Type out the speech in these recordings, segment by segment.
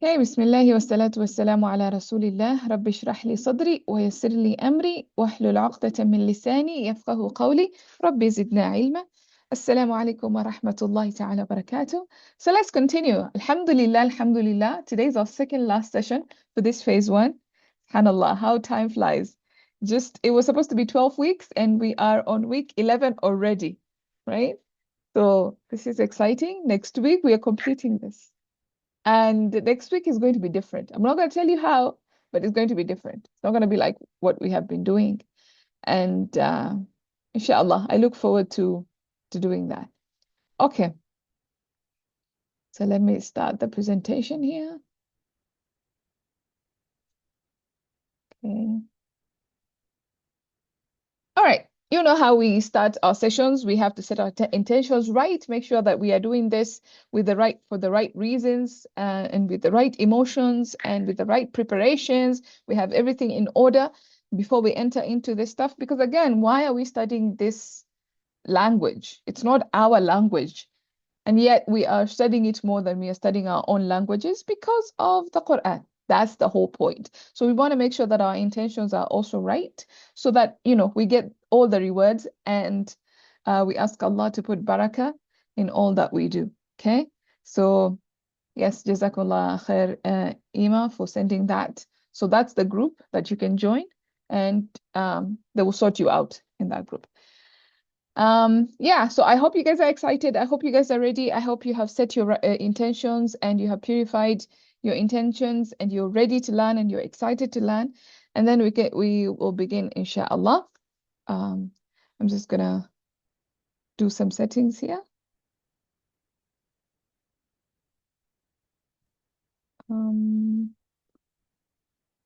Okay, Bismillah wassalatu wassalamu ala Rasulillah. Rabbi shrah li sadri wa yassir li amri wahlul 'uqdatan min lisani yafqahu qawli. Rabbi zidna ilma. Assalamu alaikum wa rahmatullahi ta'ala wa barakatuh. So let's continue. Alhamdulillah, Alhamdulillah. Today is our second last session for this phase one. SubhanAllah, how time flies. It was supposed to be 12 weeks and we are on week 11 already, right? So this is exciting. Next week we are completing this. And the next week is going to be different. I'm not going to tell you how, but it's going to be different. It's not going to be like what we have been doing. And inshallah, I look forward to doing that. Okay. So let me start the presentation here. Okay. All right. You know how we start our sessions. We have to set our intentions right, make sure that we are doing this for the right reasons, and with the right emotions and with the right preparations. We have everything in order before we enter into this stuff. Because again, why are we studying this language? It's not our language. And yet we are studying it more than we are studying our own languages because of the Quran. That's the whole point. So we want to make sure that our intentions are also right so that, we get all the rewards, and we ask Allah to put barakah in all that we do. Okay? So yes, Jazakallah khair, Ima, for sending that. So that's the group that you can join, and they will sort you out in that group. Yeah, so I hope you guys are excited. I hope you guys are ready. I hope you have set your intentions and you have purified your intentions and you're ready to learn and you're excited to learn. And then we will begin, inshallah. I'm just gonna do some settings here.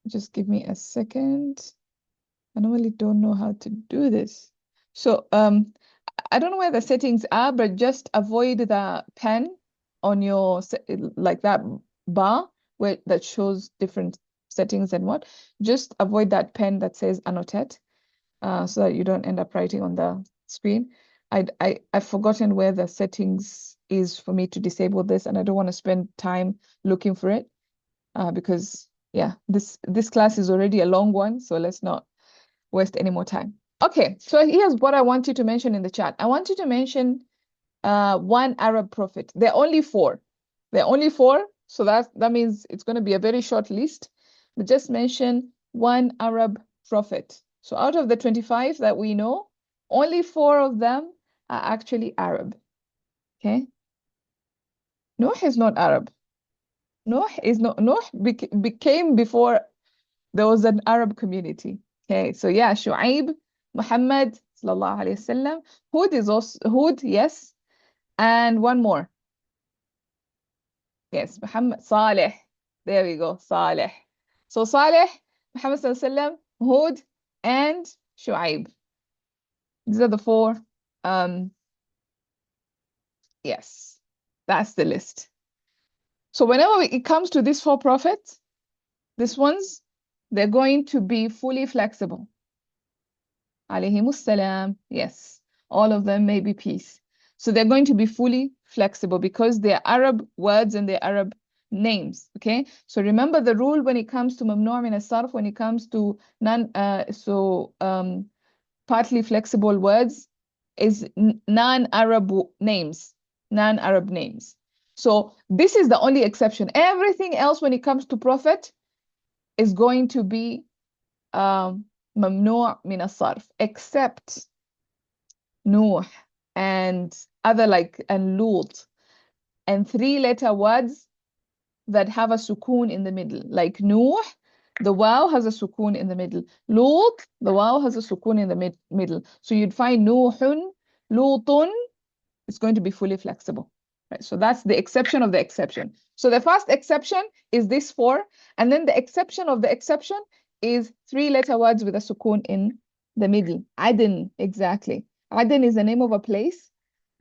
Just give me a second. I normally don't know how to do this. So I don't know where the settings are, but just avoid the pen on your like that bar where that shows different settings and what. Just avoid that pen that says annotate, so that you don't end up writing on the screen. I've forgotten where the settings is for me to disable this, and I don't want to spend time looking for it, because yeah, this class is already a long one, so let's not waste any more time. Okay, so here's what I want you to mention in the chat. I want you to mention one Arab prophet. There are only four. There are only four, so that means it's going to be a very short list. But just mention one Arab prophet. So out of the 25 that we know, only four of them are actually Arab. Okay? Nuh is not Arab. Nuh is not. Nuh became before there was an Arab community. Okay, so yeah, Shu'aib, Muhammad, sallallahu alayhi wasallam. Hud is also Hud, yes. And one more. Yes, Muhammad Saleh. There we go, Saleh. So Saleh, Muhammad sallallahu alayhi wasallam, Hud, and Shu'aib. These are the four. Yes, that's the list. So whenever it comes to these four prophets, these ones, they're going to be fully flexible. Alayhimus salam. Yes, all of them may be peace. So they're going to be fully flexible because they're Arab words and they're Arab names. Okay, so remember the rule when it comes to mamnu' min as-sarf, when it comes to partly flexible words, is non-Arab names. Non-Arab names. So this is the only exception. Everything else when it comes to prophet is going to be mamnu' min as-sarf, except Nuh and other and Lut, and three-letter words that have a sukoon in the middle. Like Nuh, the waw has a sukoon in the middle. Lut, the waw has a sukoon in the middle. So you'd find Nuhun, Lutun, it's going to be fully flexible. Right? So that's the exception of the exception. So the first exception is this four, and then the exception of the exception is three-letter words with a sukoon in the middle. Aden, exactly. Aden is the name of a place,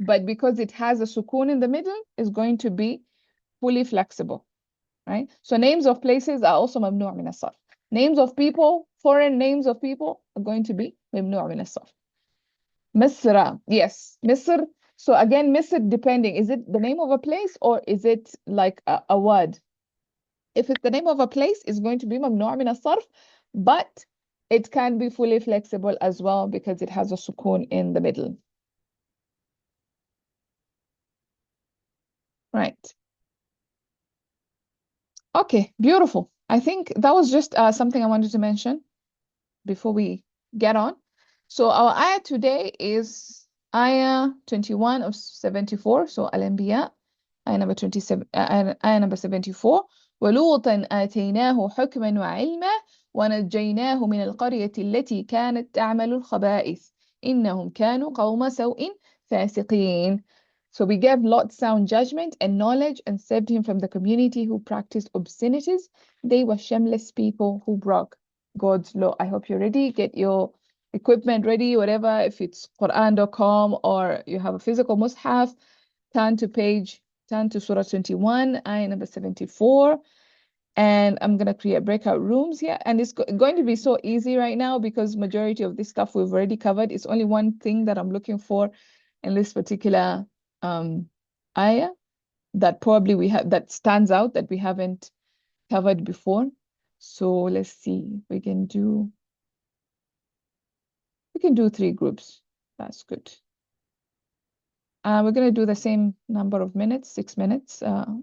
but because it has a sukoon in the middle, it's going to be fully flexible. Right? So names of places are also mamnu' min as-sarf. Names of people, foreign names of people, are going to be mamnu' min as-sarf. Misra, yes, Misr. So again, Misr, depending, is it the name of a place or is it like a word? If it's the name of a place, it's going to be ممنوع من الصرف, but it can be fully flexible as well because it has a sukun in the middle. Right. Okay, beautiful. I think that was just something I wanted to mention before we get on. So our ayah today is ayah 21 of 74, so Al-Anbiya, ayah number 27, ayah number 74. وَلُوطًا آتَيْنَاهُ حُكْمًا وَعِلْمًا وَنَجَّيْنَاهُ مِنَ الْقَرْيَةِ الَّتِي كَانَتْ تَعْمَلُ الْخَبَائِثَ إِنَّهُمْ كَانُوا قَوْمَ سَوْءٍ فَاسِقِينَ. So we gave Lot sound judgment and knowledge and saved him from the community who practiced obscenities. They were shameless people who broke God's law. I hope you're ready. Get your equipment ready, whatever. If it's Quran.com or you have a physical mushaf, turn to Surah 21, ayah number 74. And I'm going to create breakout rooms here. And it's going to be so easy right now because majority of this stuff we've already covered. It's only one thing that I'm looking for in this particular ayah that probably that stands out that we haven't covered before. So let's see. We can do 3 groups. That's good. We're going to do the same number of minutes, 6 minutes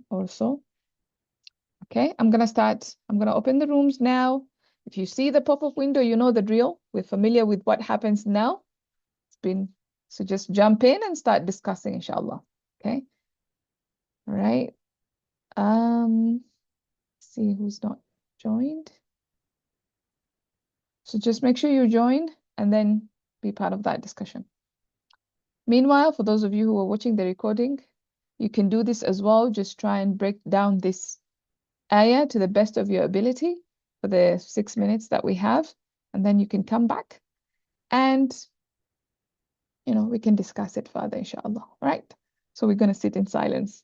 or so. Okay, I'm going to open the rooms now. If you see the pop-up window, you know the drill. We're familiar with what happens now. So just jump in and start discussing, inshallah. Okay, all right. See who's not joined. So just make sure you join and then be part of that discussion. Meanwhile, for those of you who are watching the recording, you can do this as well. Just try and break down this ayah to the best of your ability for the 6 minutes that we have. And then you can come back and, we can discuss it further, inshallah. Right? So we're going to sit in silence.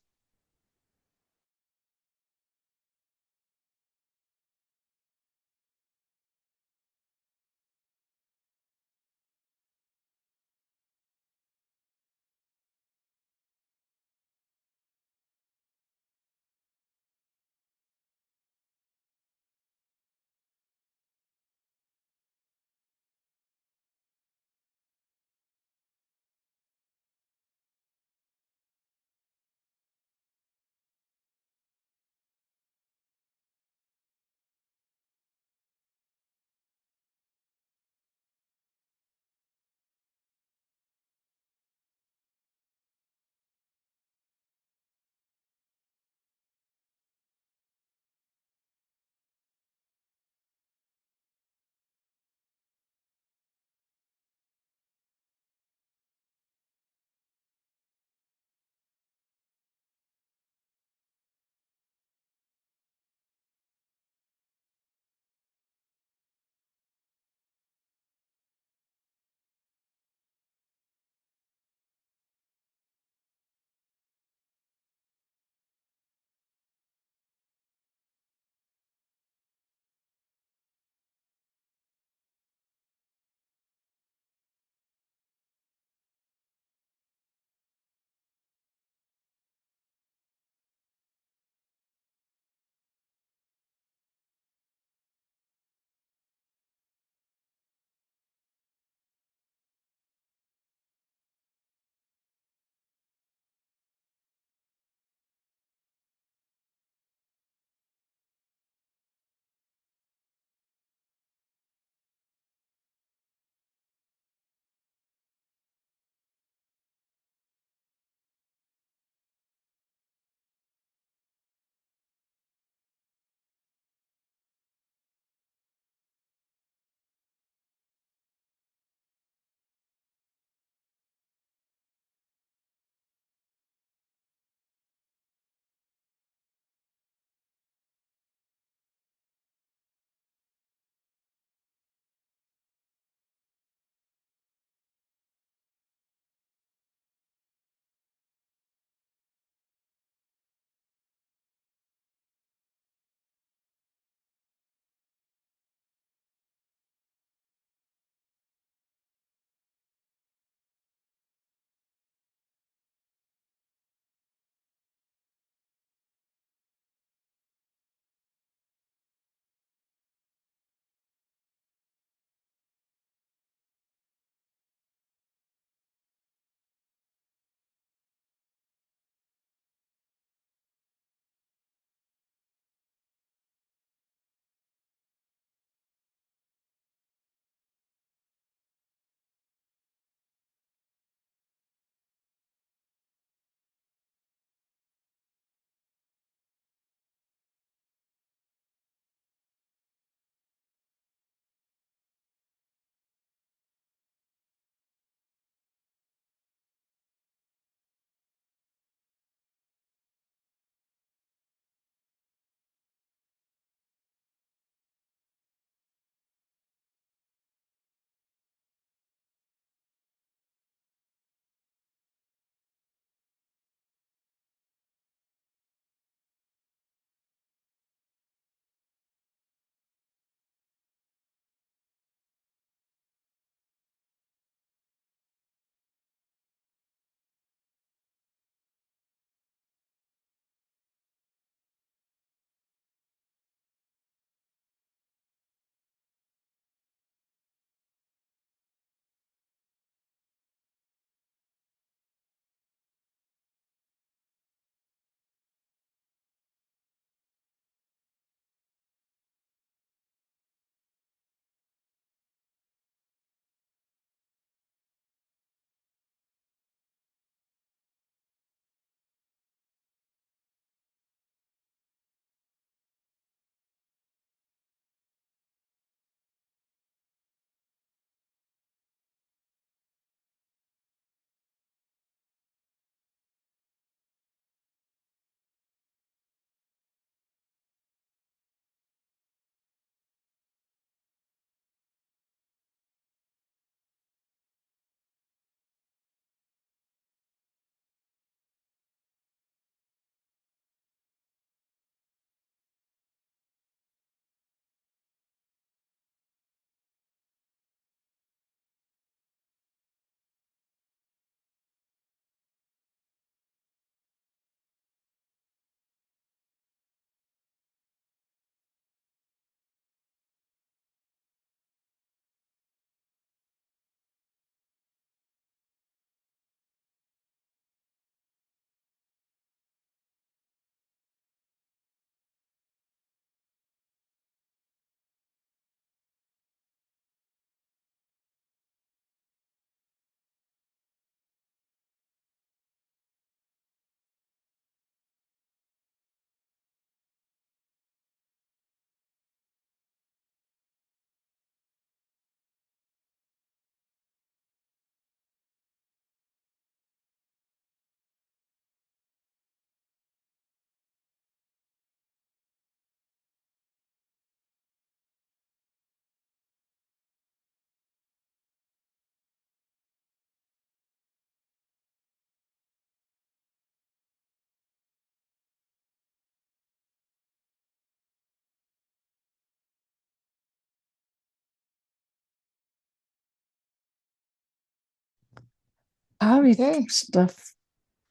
Okay. stuff.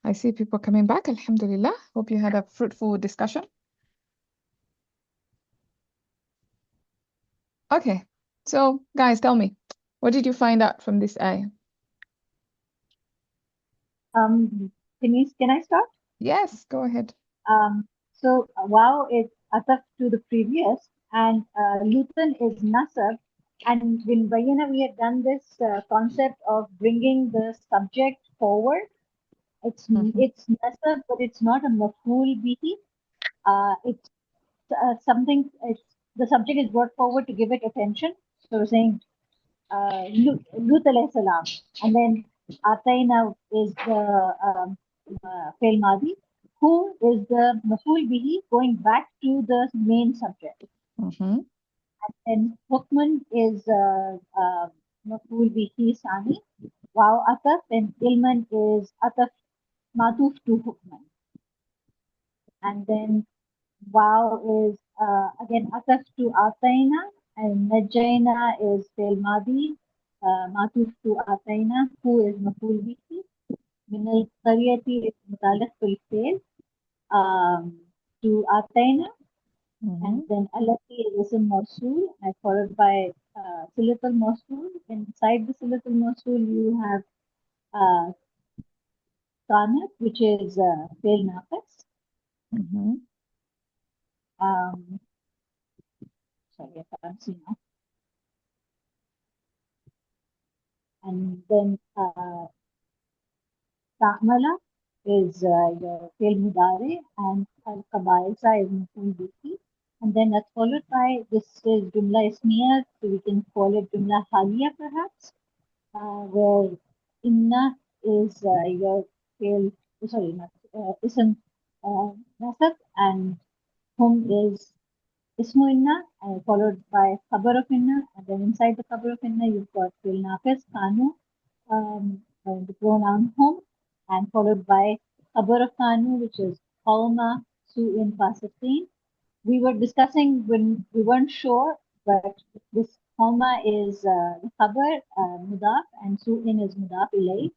I see people coming back. Alhamdulillah. Hope you had a fruitful discussion. Okay. So, guys, tell me, what did you find out from this ayah? Can I start? Yes, go ahead. Wow is ataf to the previous, and Lutan is nasab. And in Bayana, we had done this concept of bringing the subject forward. Mm-hmm. It's nasab, but it's not a maf'ul bihi. It's something. It's the subject is brought forward to give it attention. So we're saying Lut alayhi salam, and then Atayna is the fail madi, who is the maful bihi going back to the main subject. Mm-hmm. And Hukman is maful bihi sani. Wow ataf and ilman is ataf matuf to Hukman. And then wow is again ataf to Atayna, and Najaina is fail madi. معطوف to أعطينا who is مفعول به من القرية is متعلق بالفعل to أعطينا, Mm-hmm. and then التي is اسم موصول and followed by صلة الموصول. Inside the صلة الموصول you have كانت which is فعل ناقص. Mm-hmm. Sorry, I can't see now. And then تعمل is your fail mudare, and al-qabaisa is maful bihi. And then that's followed by this is jumla ismiya, so we can call it jumla haliya perhaps, where inna is your fail, sorry, not ism nasab, and hum is ismu inna, followed by khabar of inna, and then inside the khabar of inna you've got fail nafis, kanu, the pronoun hum, and followed by khabar of kanu, which is qawma, su'in, fasiqin. We were discussing when we weren't sure, but this qawma is the khabar, mudaf, and su'in is mudaf ilay.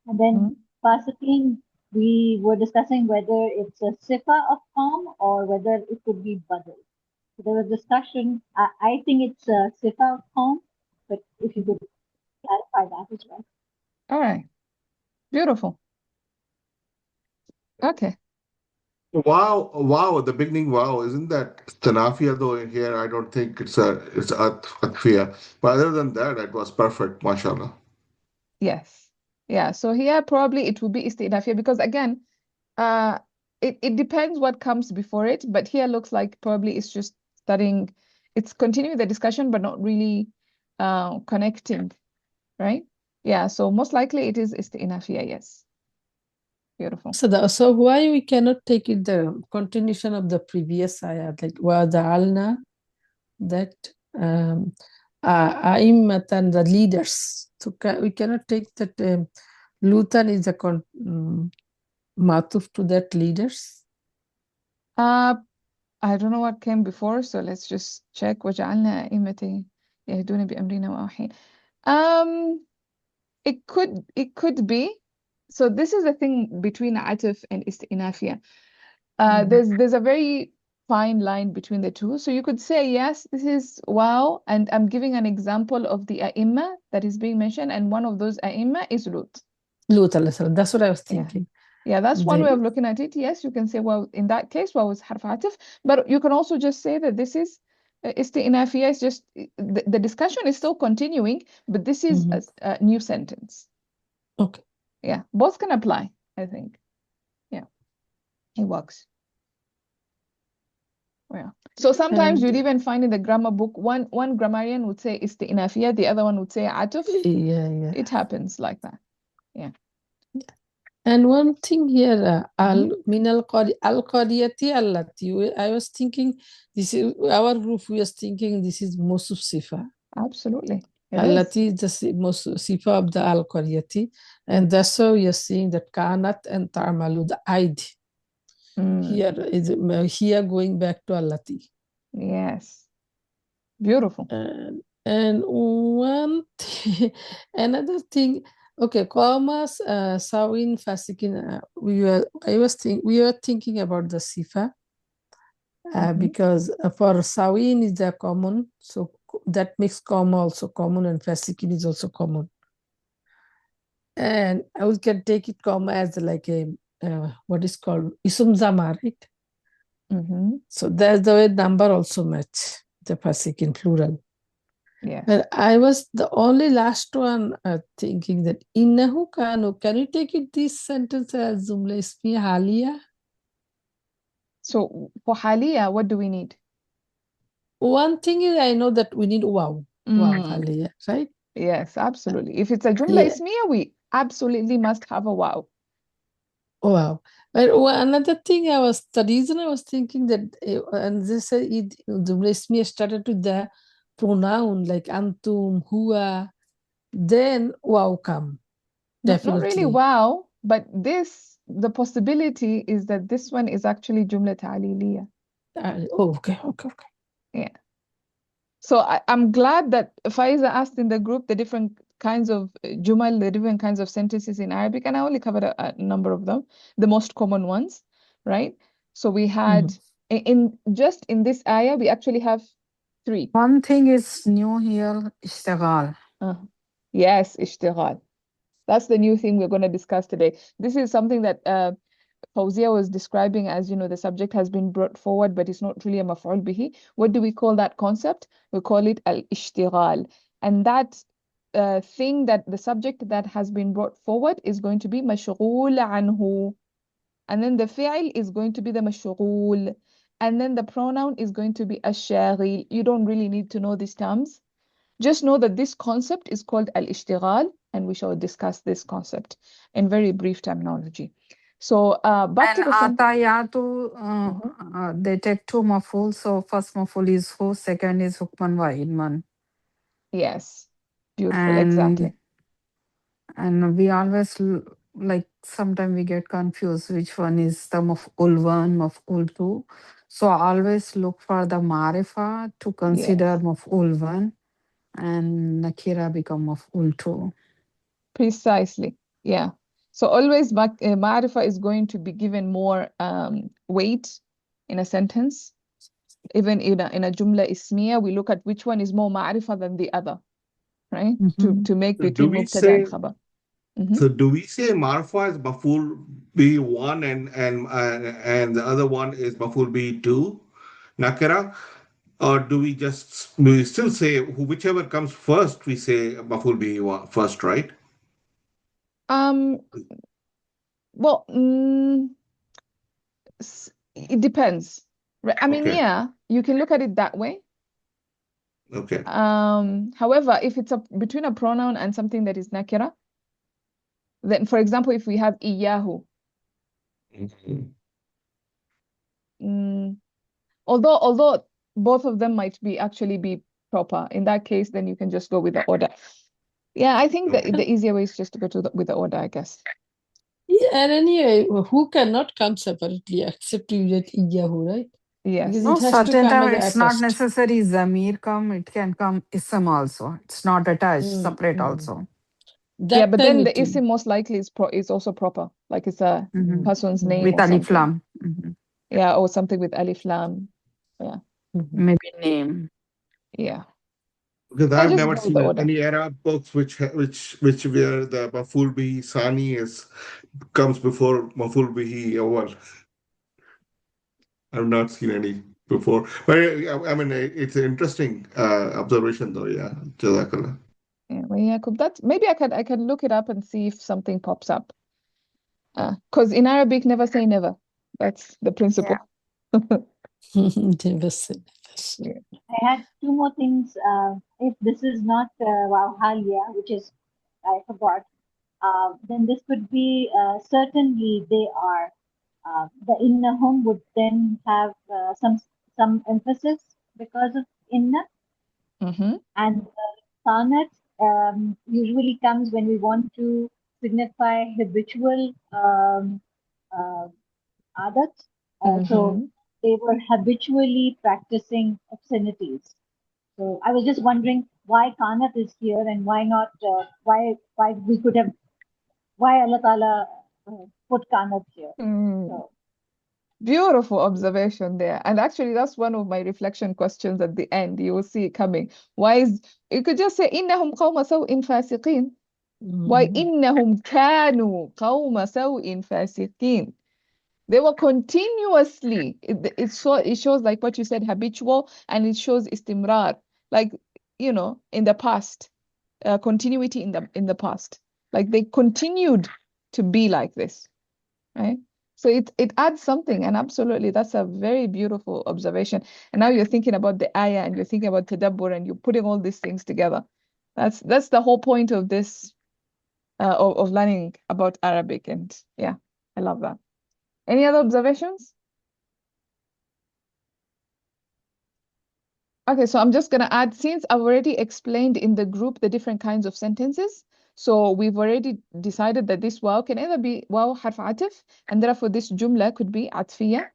And then fasiqin, we were discussing whether it's a sifa of qawm or whether it could be badal. So there was discussion. I think it's a sifa of qawm, but if you could clarify that as well. All right. Beautiful. Okay. Wow, wow, the beginning, wow, isn't that Tanafia though here? I don't think it's Atfia. But other than that, it was perfect, mashallah. Yes. Yeah. So here probably it will be istinafia because again, uh, it depends what comes before it, but here looks like probably it's just studying, it's continuing the discussion, but not really connecting, right? Yeah. So most likely it is istinafia. Yes. Beautiful. So why we cannot take it the continuation of the previous ayat, like وَجَعَلْنَا, that A'immatan, the leaders. So we cannot take that Lutan is a matuf to that leaders. I don't know what came before, so let's just check. وَجَعَلْنَا أَئِمَّةً يَهْدُونَ بِأَمْرِنَا وَأَوْحَيْنَا. It could be. So this is the thing between atif and istinafia. There's a very fine line between the two. So you could say, yes, this is wow, and I'm giving an example of the ai that is being mentioned, and one of those ai is Lut. Lut, that's what I was Yeah. thinking. Yeah, that's one way They, of looking at it. Yes, you can say, well, in that case, well, it's harf atif, but you can also just say that this is isti'nafiya. It's just the discussion is still continuing, but this is a new sentence. okay. Yeah, both can apply, I think. Yeah, it works. Yeah. So sometimes you'd even find in the grammar book, one grammarian would say isti'nafiya, the other one would say atuf. Yeah. It happens like that. Yeah. And one thing here, al qaryati allati. I was thinking this is our group. We was thinking this is Mosuf Sifa. Absolutely. It is. Allati is the Mosuf Sifa of the al qaryati, and that's how you're seeing that kanat and ta'malu, the id. Here is here going back to allati. Yes. Beautiful. And one another thing, Okay, commas, sawin, fasikin. We were thinking about the Sifah because for sawin is a common, so that makes comma also common, and fasikin is also common. And we can take it comma as like a what is called isum zama, right? So that's the way number also match the fasikin plural. Yes. And I was the only last one thinking that innahu kanu. Can you take it this sentence as jumla ismiya haliya? So for haliya, what do we need? One thing is I know that we need wow. Wow haliya, right? Yes, absolutely. If it's a jumla ismiya, we absolutely must have a wow. Wow. But another thing the reason I was thinking that, and this jumla ismiya started with the pronoun like antum, huwa, then wow come. Not really Definitely. wow, but the possibility is that this one is actually jumla ta'liliya. Okay. Yeah. So I'm glad that Faiza asked in the group the different kinds of jumal, the different kinds of sentences in Arabic, and I only covered a number of them, the most common ones, right? So we had in this ayah, we actually have 3. One thing is new here, ishtagal. Yes, ishtighal. That's the new thing we're going to discuss today. This is something that Fawzia was describing as, the subject has been brought forward, but it's not really a maf'ul bihi. What do we call that concept? We call it al-ishtighal. And that thing that the subject that has been brought forward is going to be mashghul anhu. And then the fi'il is going to be the mashghul. And then the pronoun is going to be ash-shaghil. You don't really need to know these terms. Just know that this concept is called al-ishtighal, and we shall discuss this concept in very brief terminology. So back to the atayatu, they take 2 maful. So first maful is who, second is hukman wa ilman. Yes, beautiful, exactly. And we always like sometimes we get confused which one is the maf'ul 1, maf'ul 2. So always look for the marifa to consider maf'ul 1 and nakira become maf'ul 2. Precisely, yeah. So always ma'rifa is going to be given more weight in a sentence. Even in a jumla ismiya, we look at which one is more ma'rifa than the other, right? To make between mubtada and khabar. So do we say marfa is maful B1 and the other one is maful B2, nakira? Or do we still say whichever comes first, we say maful B1 first, right? Well, it depends. I mean, Okay. yeah, you can look at it that way. Okay. However, if it's between a pronoun and something that is nakira, then, for example, if we have iyahu, although both of them might actually be proper, in that case, then you can just go with the order. Yeah, I think the easier way is just to go with the order, I guess. Yeah, and anyway, who cannot come separately except you get iyahu, right? Yes. Because No, it has to certain come time as it's not attached. necessary zamir come, it can come ism also. It's not attached, separate also. Yeah, but then the isim most likely is also proper, like it's a person's name with or alif something. lam. Yeah, or something with alif lam. Yeah. Maybe name. Yeah. Because I I've just never go with seen the order. any Arab books which where the maful bihi sani comes before maful bihi awal. I've not seen any before. But I mean, it's an interesting observation, though. Yeah, Jazakallah. Yeah, well, Yaqub, maybe I could look it up and see if something pops up. Because in Arabic, never say never. That's the principle. Never say never. I had 2 more things. If this is not Wawhalia, which is, I forgot, then this could be certainly they are. The inna home would then have some emphasis because of inna. And sanat usually comes when we want to signify habitual adats. So they were habitually practicing obscenities. So I was just wondering why kanat is here and why not, why we could have why Allah Ta'ala put kanat here. Mm. So, Beautiful observation there. And actually, that's one of my reflection questions at the end. You will see it coming. Why is you could just say إنهم قوم سوء فاسقين. Why إنهم كانوا قوم سوء فاسقين. They were continuously, it shows like what you said, habitual, and it shows istimrar, like, in the past, continuity in the past. Like they continued to be like this, right? So it adds something, and absolutely, that's a very beautiful observation. And now you're thinking about the ayah, and you're thinking about tadabbur, and you're putting all these things together. That's the whole point of this, of learning about Arabic, and yeah, I love that. Any other observations? Okay, so I'm just going to add, since I've already explained in the group the different kinds of sentences, so we've already decided that this waw can either be waw harf atif, and therefore this jumla could be atfiyah,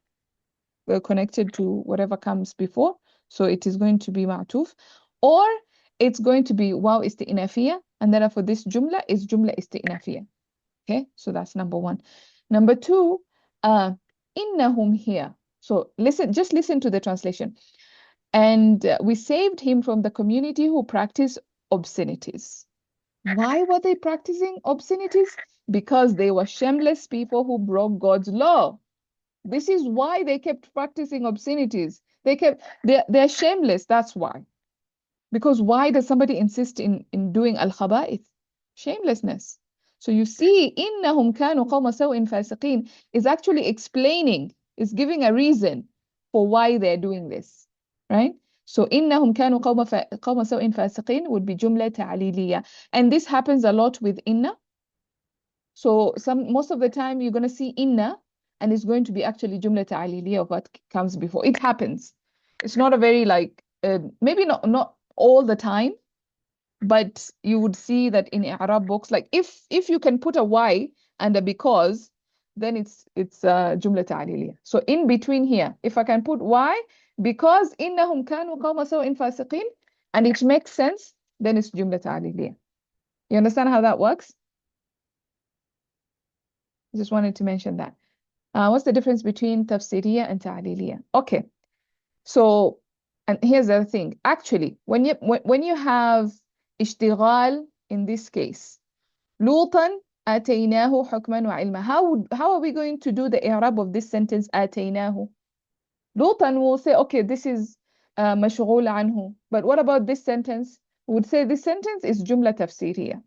connected to whatever comes before, so it is going to be ma'tuf, or it's going to be waw isti'nafiyah, and therefore this jumla is jumla isti'nafiyah. Okay, so that's number one. Number two, innahum here. So just listen to the translation. And we saved him from the community who practiced obscenities. Why were they practicing obscenities? Because they were shameless people who broke God's law. This is why they kept practicing obscenities. They're shameless, that's why. Because why does somebody insist in doing al-khaba'ith? Shamelessness. So you see, إِنَّهُمْ كَانُوا قَوْمَ سَوْءٍ فَاسِقِينَ is actually explaining, is giving a reason for why they're doing this, right? So إِنَّهُمْ كَانُوا قَوْمَ سَوْءٍ فَاسِقِينَ would be جملة تعليلية. And this happens a lot with inna. So most of the time you're going to see inna, and it's going to be actually جملة تعليلية of what comes before. It happens. It's not a very maybe not all the time, but you would see that in Arab books, like if you can put a why and a because, then it's jumla ta'liliya. So in between here, if I can put why, because innahum kanu qawma sawin fasiqin, and it makes sense, then it's jumla ta'liliya. You understand how that works? I just wanted to mention that. What's the difference between tafsiriya and ta'liliya? Okay, so, and here's the other thing. Actually, when you have اشتغال in this case, لوطا آتيناه حكما وعلما. How are we going to do the i'rab of this sentence آتيناه? لوطا will say, okay, this is مشغول عنه. But what about this sentence? We would say this sentence is جملة تفسيرية.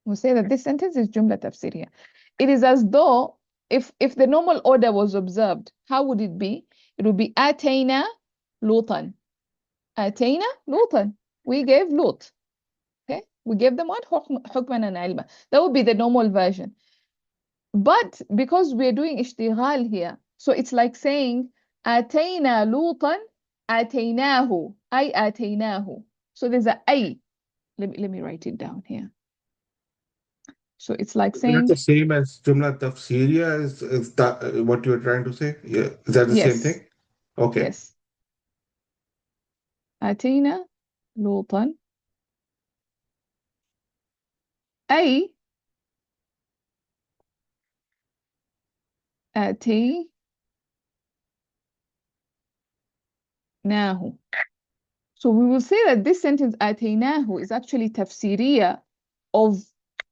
We'll say that this sentence is جملة تفسيرية. It is as though if the normal order was observed, how would it be? It would be آتينا لوطا. آتينا لوطا. We gave Lut. Okay, we gave them what? حكما and علما. That would be the normal version. But because we're doing اشتغال here, so it's like saying آتينا لوطا آتيناه أي آتيناه. So there's a أي. Let me write it down here. So it's like Is that saying the same as Jumla Tafsiriya? Is that what you're trying to say? Yeah. Is that the same yes, thing? Okay. yes. آتينا لوطا أي آتيناه. So we will say that this sentence آتيناه is actually tafsiriya of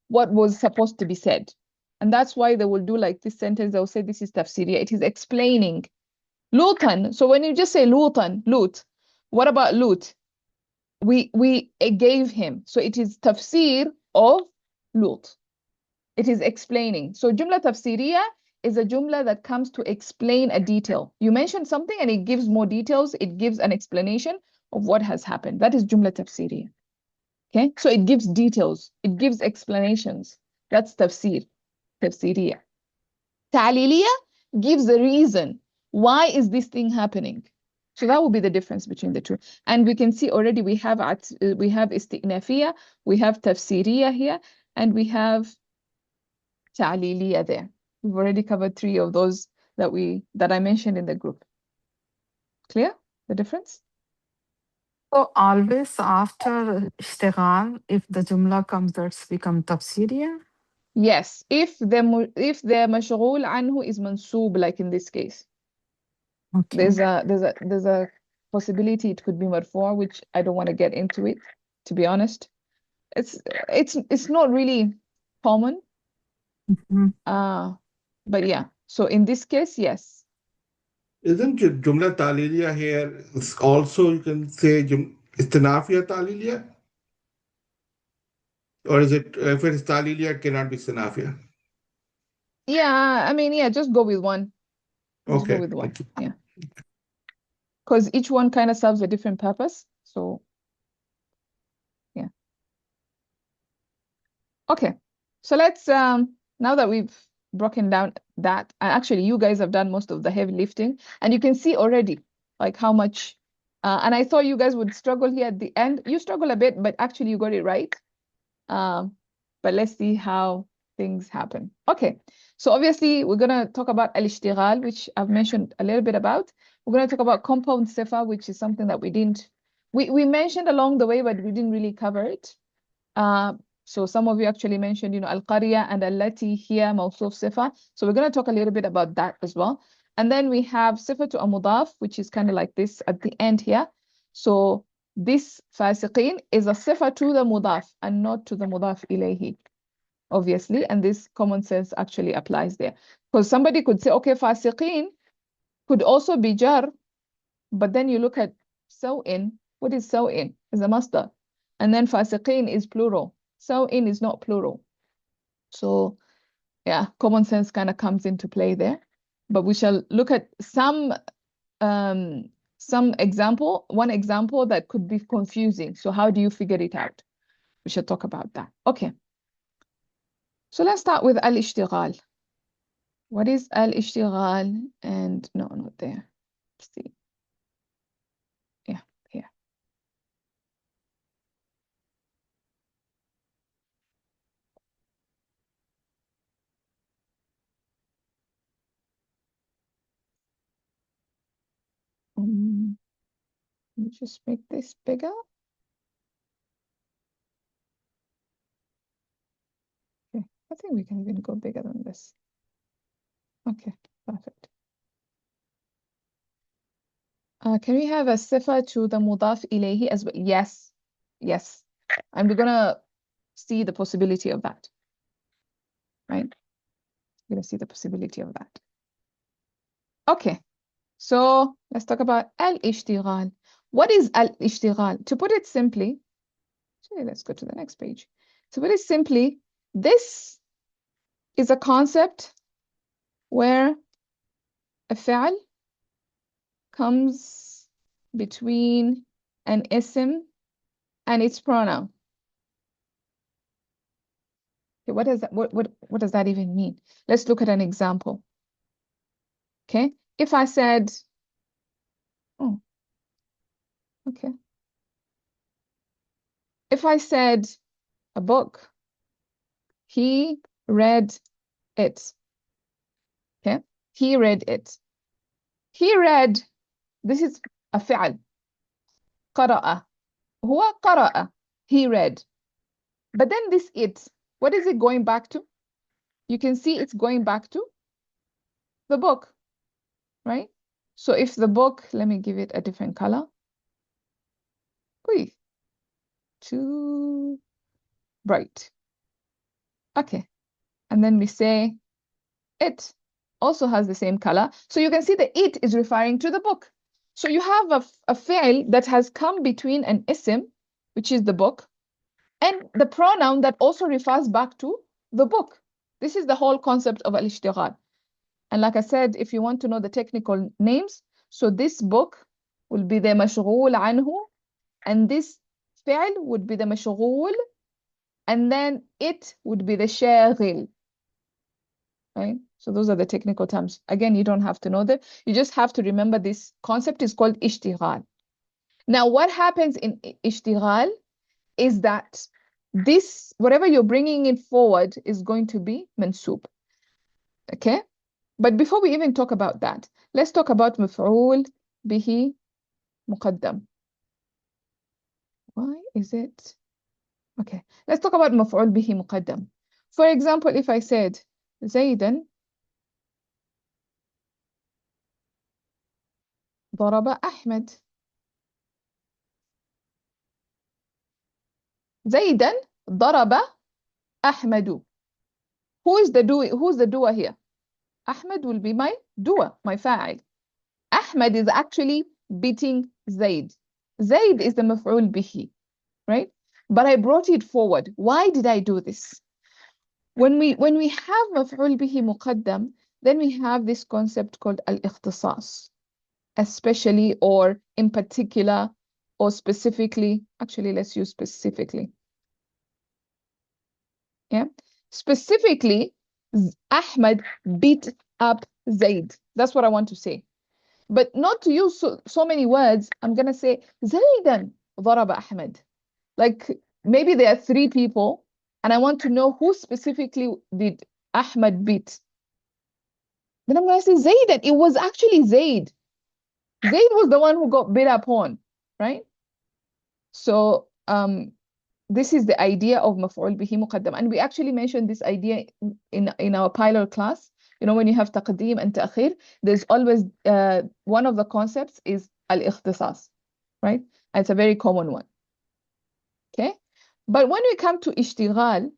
what was supposed to be said. And that's why they will do like this sentence, they'll say this is tafsiriya. It is explaining. Lutan. So when you just say Lutan, Lut, what about Lut? We gave him. So it is tafsir of Lut. It is explaining. So jumla tafsiriya is a jumla that comes to explain a detail. You mention something and it gives more details. It gives an explanation of what has happened. That is jumla tafsiriya. Okay, so it gives details. It gives explanations. That's tafsir, tafsiriya. Ta'liliya gives a reason. Why is this thing happening? So that will be the difference between the two. And we can see already we have isti'nafiya, we have tafsiriya here, and we have ta'liliya there. We've already covered three of those that I mentioned in the group. Clear the difference? So always after ishtighal, if the jumla comes, that's become tafsiriya? Yes, if the مشغول عنه is mansoob, like in this case. Okay. There's a possibility it could be marfu', which I don't want to get into it, to be honest. It's not really common. Mhm. But yeah. So in this case, yes. Isn't Jumla Taliliya here also you can say Istinafiya Taliliya? Or is it, if it is Taliliya, it cannot be Istinafiya? Yeah, I mean, yeah, just go with one. Just go Okay, with one. thank you. Yeah. Because each one kind of serves a different purpose. So yeah. Okay. So let's now that we've broken down that, and actually you guys have done most of the heavy lifting, and you can see already like how much and I thought you guys would struggle here at the end. You struggle a bit, but actually you got it right. But let's see how things happen. Okay. So obviously we're gonna talk about al-ishtighal, which I've mentioned a little bit about. We're gonna talk about compound sifa, which is something that we mentioned along the way, but we didn't really cover it. So some of you actually mentioned, al-qarya and allati here, mawsuf sifa. So we're going to talk a little bit about that as well. And then we have sifa to a mudaf, which is kind of like this at the end here. So this fasiqeen is a sifa to the mudaf and not to the mudaf ilayhi, obviously. And this common sense actually applies there. Because somebody could say, okay, fasiqeen could also be jar, but then you look at sawin. What is sawin? Is a masdar. And then fasiqeen is plural. Sawin is not plural. So yeah, common sense kind of comes into play there. But we shall look at some example, one example that could be confusing. So how do you figure it out? We shall talk about that. Okay. So let's start with al-ishtighal. What is al-ishtighal? And no, not there. Let's see. Yeah, here. Let me just make this bigger. Okay, I think we can even go bigger than this. Okay, perfect. Can we have a sifa to the mudaf ilayhi as well? Yes, yes. And we're gonna see the possibility of that, right? We're gonna see the possibility of that. Okay, so let's talk about al-ishtighal. What is al-ishtighal? To put it simply, actually, let's go to the next page. To put it simply, this is a concept where a fi'l comes between an ism and its pronoun. Okay, what does that what does that even mean? Let's look at an example. Okay, if I said, oh, okay. If I said a book, he read it. Okay, he read it. He read, this is a fi'l. قرأ. هو قرأ. He read. But then this it, what is it going back to? You can see it's going back to the book, right? So if the book, let me give it a different color. Uy, too bright. Okay. And then we say it also has the same color. So you can see the it is referring to the book. So you have a fi'l that has come between an ism, which is the book, and the pronoun that also refers back to the book. This is the whole concept of al-ishtighal. And like I said, if you want to know the technical names, so this book will be the mashghul anhu, and this fi'l would be the mashghul, and then it would be the shaghil. Right? So those are the technical terms. Again, you don't have to know them. You just have to remember this concept is called ishtighal. Now, what happens in ishtighal is that this, whatever you're bringing it forward is going to be mansub. Okay? But before we even talk about that, let's talk about maf'ul bihi muqaddam. Why is it? Okay, let's talk about maf'ul bihi muqaddam. For example, if I said زيدا ضرب أحمد. زيدا ضرب أحمد. Who's the doer here? Ahmed will be my doer, my fa'il. Ahmed is actually beating Zaid. Zaid is the maf'ul bihi, right? But I brought it forward. Why did I do this? When we have maf'ul bihi muqaddam, then we have this concept called al-ikhtisas, especially or in particular or specifically. Actually, let's use specifically. Yeah, specifically, Ahmed beat up Zaid. That's what I want to say. But not to use so many words, I'm gonna say زيدا ضرب أحمد. Like maybe there are 3 people, and I want to know who specifically did Ahmed beat. Then I'm gonna say Zaydan. It was actually Zaid. Zaid was the one who got beat upon, right? So this is the idea of مفعول به مقدم, and we actually mentioned this idea in our pilot class. You know, when you have تقديم and تأخير, there's always one of the concepts is الاختصاص, right? And it's a very common one. Okay, but when we come to اشتغال,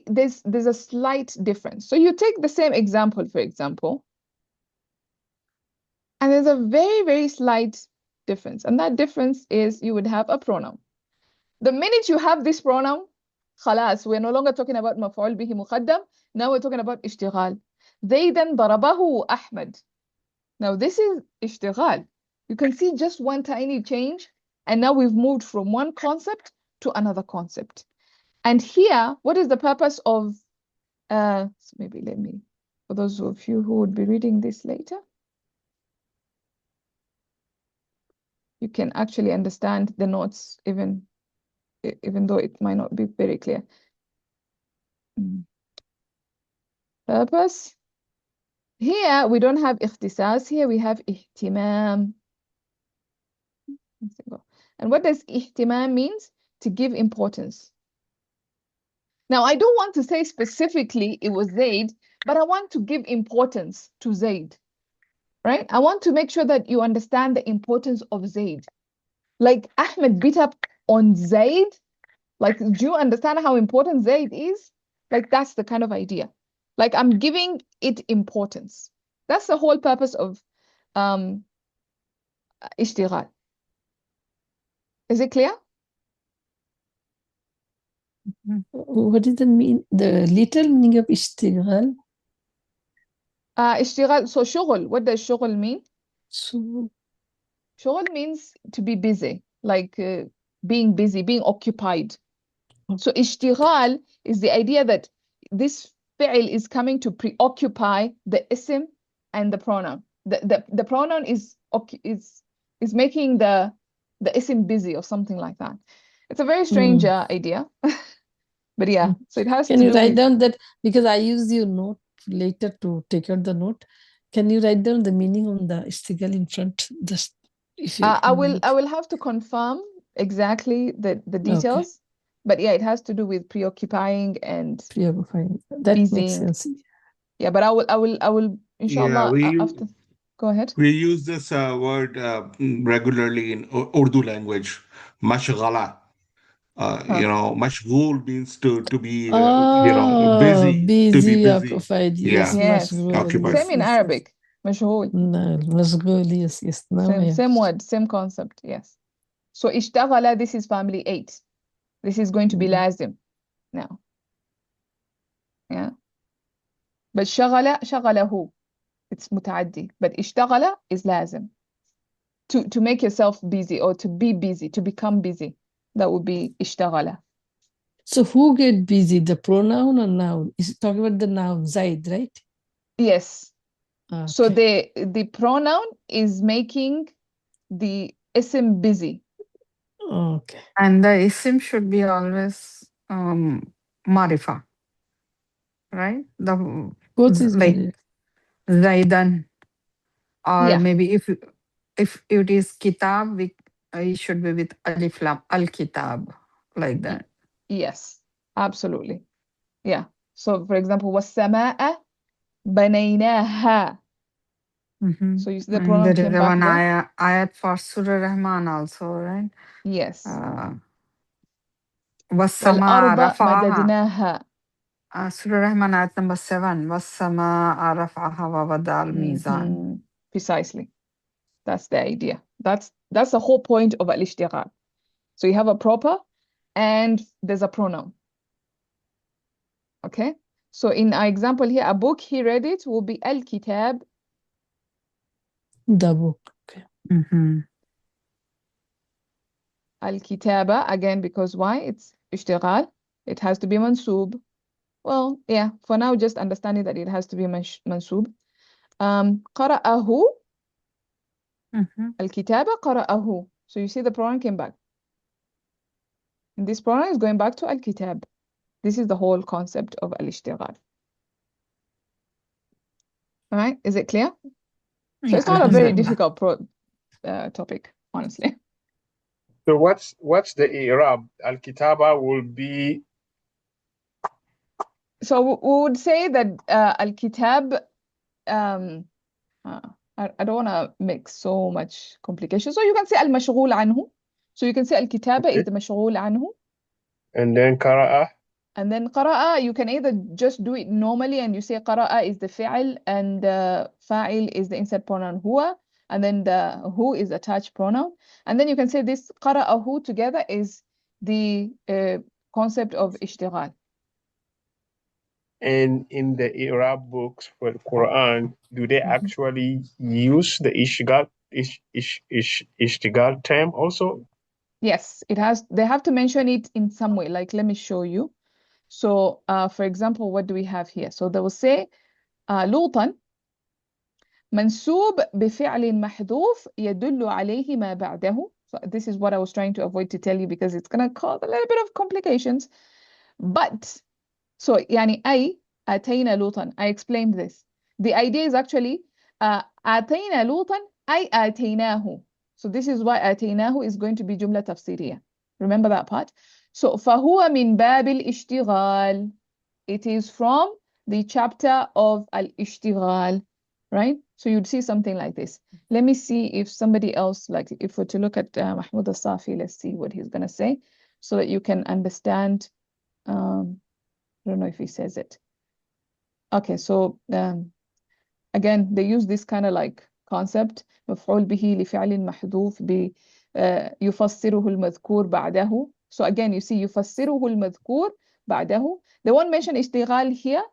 there's a slight difference. So you take the same example, for example, and there's a very, very slight difference, and that difference is you would have a pronoun. The minute you have this pronoun, خلاص, we're no longer talking about مفعول به مقدم. Now we're talking about اشتغال. زيدا ضربه أحمد. Now this is اشتغال. You can see just one tiny change, and now we've moved from one concept to another concept. And here, what is the purpose of, so maybe let me, for those of you who would be reading this later, you can actually understand the notes even though it might not be very clear. Purpose. Here we don't have اختصاص, here we have اهتمام. And what does اهتمام means? To give importance. Now I don't want to say specifically it was Zaid, but I want to give importance to Zaid, right? I want to make sure that you understand the importance of Zaid. Like Ahmed beat up on Zaid. Like, do you understand how important Zaid is? Like, that's the kind of idea. Like, I'm giving it importance. That's the whole purpose of اشتغال. Is it clear? What is the little meaning of اشتغال? اشتغال, so شغل, what does شغل mean? So, شغل means to be busy, like being busy, being occupied. So اشتغال is the idea that this fi'l is coming to preoccupy the ism and the pronoun. The pronoun is making the ism busy or something like that. It's a very strange idea. But yeah, so it has can to you do write with, down that, because I use your note later to take out the note. Can you write down the meaning on the istigal in front? Just if you I will have to confirm exactly the details. Okay. But yeah, it has to do with preoccupying and Preoccupying. That makes busying. sense. Yeah, but I will inshallah after. Go ahead. We use this word regularly in Urdu language, mashghala. You know, mashghul means to be, you know, busy, to be busy, busy. occupied. Yes, Yeah, Yes, mashghul. occupied. same in Yes. Arabic. مشغول. No, mashghul. Yes. Now I Same word, same concept. Yes. So اشتغل, this is family 8. This is going to be lazim now. Yeah. But شغل شغله, it's متعدي. But اشتغل is lazim. To make yourself busy or to be busy, to become busy. That would be اشتغل. So who get busy, the pronoun or noun? Is talking about the noun, Zaid, right? Yes. Okay. So the pronoun is making the ism busy. Okay. And the isim should be always marifa, right? Both is Like very Zaidan, or Yeah. maybe if it is kitab, it should be with alif lam, al kitab. like that. Yes, absolutely. Yeah. So for example, والسماء بنيناها. So you see the And pronoun there is came back one there? ayat for Surah Rahman also, right? Yes. والسماء والأرض رفعها. مددناها. Surah Rahman ayat number 7. والسماء رفعها ووضع الميزان. Precisely. That's the idea. That's the whole point of الاشتغال. So you have a proper and there's a pronoun. Okay? So in our example here, a book, he read it, will be الكتاب. The book. Okay. الكتابة, again, because why? It's اشتغال. It has to be mansub. Well, yeah, for now, just understanding that it has to be mansub. قرأه. الكتابة قرأه. So you see the pronoun came back. And this pronoun is going back to الكتاب. This is the whole concept of الاشتغال. All right, is it clear? So it's not a very difficult topic, honestly. So what's the i'rab? Al-kitaba will be. So we would say that al-kitab, I don't want to make so much complication. So you can say al-mashghul anhu. So you can say al-kitaba is the mashghul anhu. And then qara'a. And then qara'a, you can either just do it normally and you say qara'a is the fi'al and the fa'il is the insert pronoun huwa, and then the hu is attached pronoun. And then you can say this qara'ahu together is the concept of ishtighal. And in the i'rab books for the Quran, do they actually use the ishtigal term also? Yes, they have to mention it in some way. Like, let me show you. So, for example, what do we have here? So they will say, لوطا منسوب بفعل محذوف يدل عليه ما بعده. So this is what I was trying to avoid to tell you because it's going to cause a little bit of complications. But, so, يعني أي أتينا لوطا. I explained this. The idea is actually أتينا لوطا أي أتيناه. So this is why أتيناه is going to be جملة تفسيرية. Remember that part? So فهو من باب الاشتغال. It is from the chapter of al-ishtighal, right? So you'd see something like this. Let me see if somebody else, like if we're to look at Mahmoud al-Safi, let's see what he's going to say so that you can understand. I don't know if he says it. Okay, so again, they use this kind of like concept. مفعول به لفعل محذوف يفسره المذكور بعده. So again, you see يفسره المذكور بعده. They won't mention اشتغال here,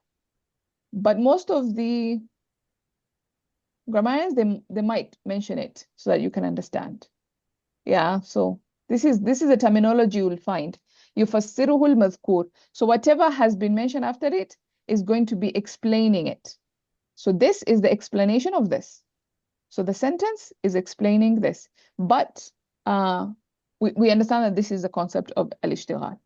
but most of the grammarians, they might mention it so that you can understand. Yeah, so this is a terminology you'll find. يفسره المذكور. So whatever has been mentioned after it is going to be explaining it. So this is the explanation of this. So the sentence is explaining this. But we understand that this is the concept of al-ishtighal.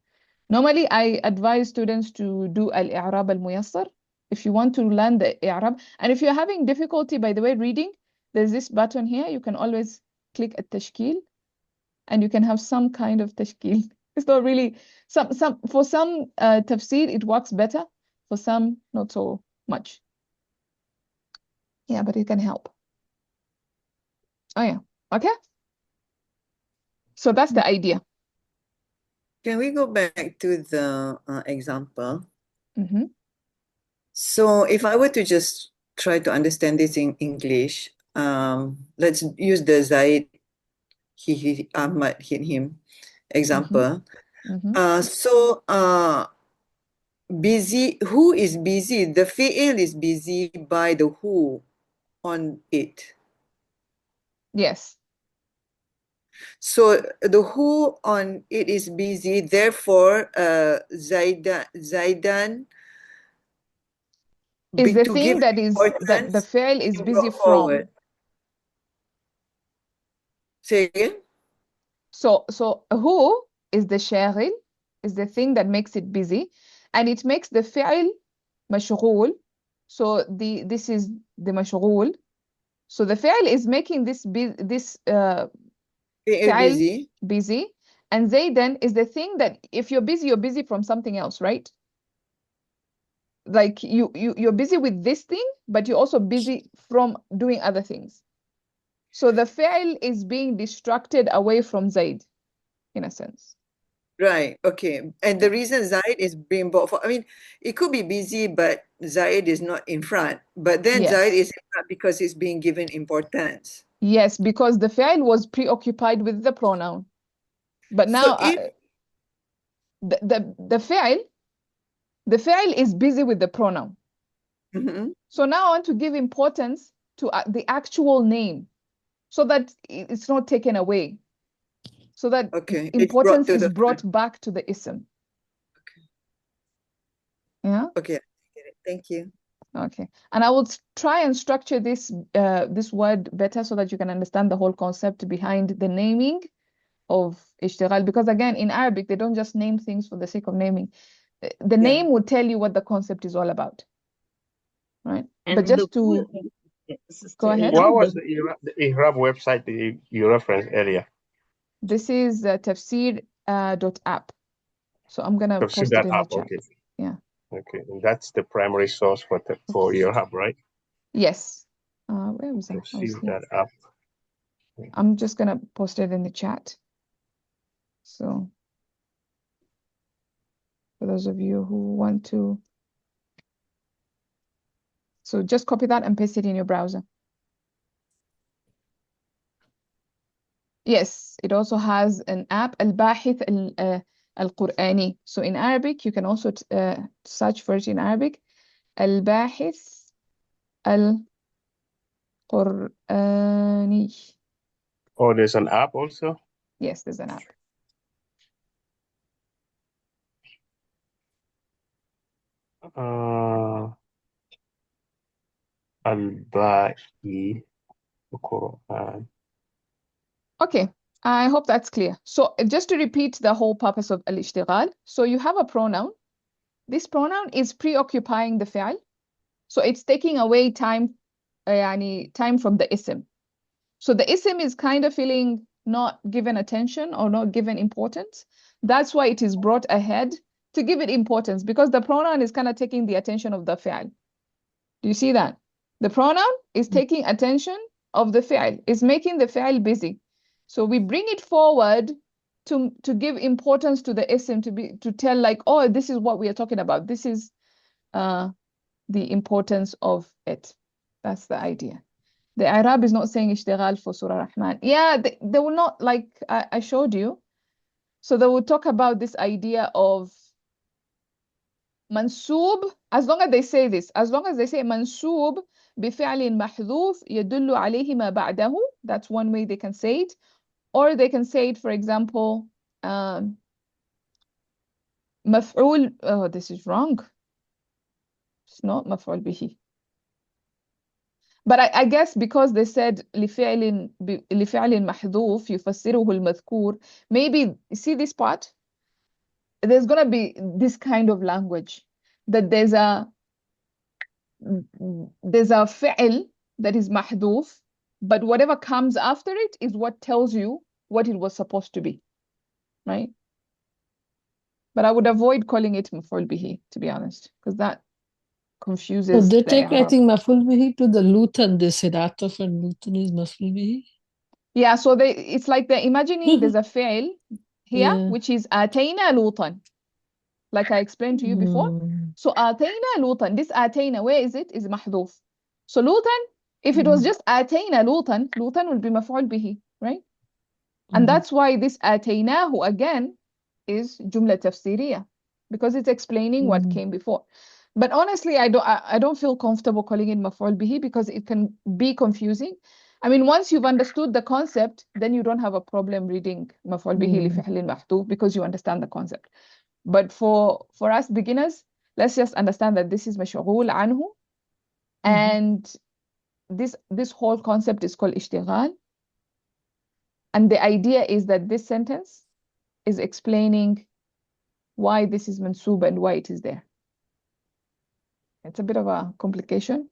Normally, I advise students to do al-i'rab al-muyassar if you want to learn the i'rab. And if you're having difficulty, by the way, reading, there's this button here. You can always click at tashkil and you can have some kind of tashkil. It's not really, for some tafsir, it works better. For some, not so much. Yeah, but it can help. Oh, yeah. Okay. So that's the idea. Can we go back to the example? So if I were to just try to understand this in English, let's use the Zaid, he, Ahmad, him example. Busy, who is busy? The fi'il is busy by the who on it. Yes. So the who on it is busy, therefore Zaidan is the thing that is that the fi'il is busy from. Say again? So who is the shaghil, is the thing that makes it busy, and it makes the fi'il mashghul. So this is the mashghul. So the fi'il is making this fi'il busy, And Zaydan is the thing that if you're busy from something else, right? Like you're busy with this thing, but you're also busy from doing other things. So the fi'l is being distracted away from Zaid, in a sense. Right. Okay. And the reason Zaid is being brought for, I mean, it could be busy, but Zaid is not in front. But then Zaid Yes. is in front because it's being given importance. Yes, because the fi'l was preoccupied with the pronoun. But So now if the fi'l is busy with the pronoun. Mhm. So now I want to give importance to the actual name so that it's not taken away. So that Okay, it's brought importance to is the brought back to the ism. Yeah. okay. I get it. Thank you. Okay. And I will try and structure this this word better so that you can understand the whole concept behind the naming of ishtighal. Because again, in Arabic, they don't just name things for the sake of naming. The Yeah. name would tell you what the concept is all about. Right? But And just to go ahead. What was the Irab website that you referenced earlier? This is tafsir.app. So I'm gonna To see post it that in the app, chat. okay. Yeah. Okay, and that's the primary source for Irab, right? Yes. Where was I? To I see was here. that app. I'm just gonna post it in the chat. So for those of you who want to, so just copy that and paste it in your browser. Yes, it also has an app, Al-Bahith Al-Qur'ani. So in Arabic, you can also search for it in Arabic, Al-Bahith Al-Qur'ani. Oh, there's an app also? Yes, there's an app. Al-Ba'i Quran. Okay, I hope that's clear. So just to repeat the whole purpose of al-ishtighal. So you have a pronoun. This pronoun is preoccupying the fi'al. So it's taking away time, time from the ism. So the ism is kind of feeling not given attention or not given importance. That's why it is brought ahead to give it importance, because the pronoun is kind of taking the attention of the fi'al. Do you see that? The pronoun is taking attention of the fi'al, is making the fi'al busy. So we bring it forward to give importance to the ism, to tell like, oh, this is what we are talking about. This is the importance of it. That's the idea. The Arab is not saying ishtighal for Surah Rahman. Yeah, they will not, like I showed you. So they will talk about this idea of mansub, as long as they say this, as long as they say mansub بفعل محذوف يدل عليه ما بعده, that's one way they can say it. Or they can say it, for example, مفعول, oh, this is wrong. It's not مفعول به. But I guess because they said لفعل محذوف يفسره المذكور, maybe see this part? There's gonna be this kind of language that there's a fi'l that is mahdoof, but whatever comes after it is what tells you what it was supposed to be, right? But I would avoid calling it maf'ul bihi, to be honest, because that So confuses they the take, I i'rab. think, maful bihi to the lutan. They said ataf and lutan is maful bihi. Yeah, so it's like they're imagining there's a fi'l here, Yeah. which is atayna lutan, like I explained to you before. So atayna lutan, this atayna, where is it? Is mahdoof. So lutan, if it was just atayna lutan, lutan will be maf'ul bihi, right? And that's why this ataynahu again is jumla tafsiriyah, because it's explaining what came before. But honestly, I don't feel comfortable calling it maf'ul bihi because it can be confusing. I mean, once you've understood the concept, then you don't have a problem reading maf'ul bihi li fi'lin mahdhuf because you understand the concept. But for us beginners, let's just understand that this is mashghul anhu, and this whole concept is called ishtighal. And the idea is that this sentence is explaining why this is mansub and why it is there. It's a bit of a complication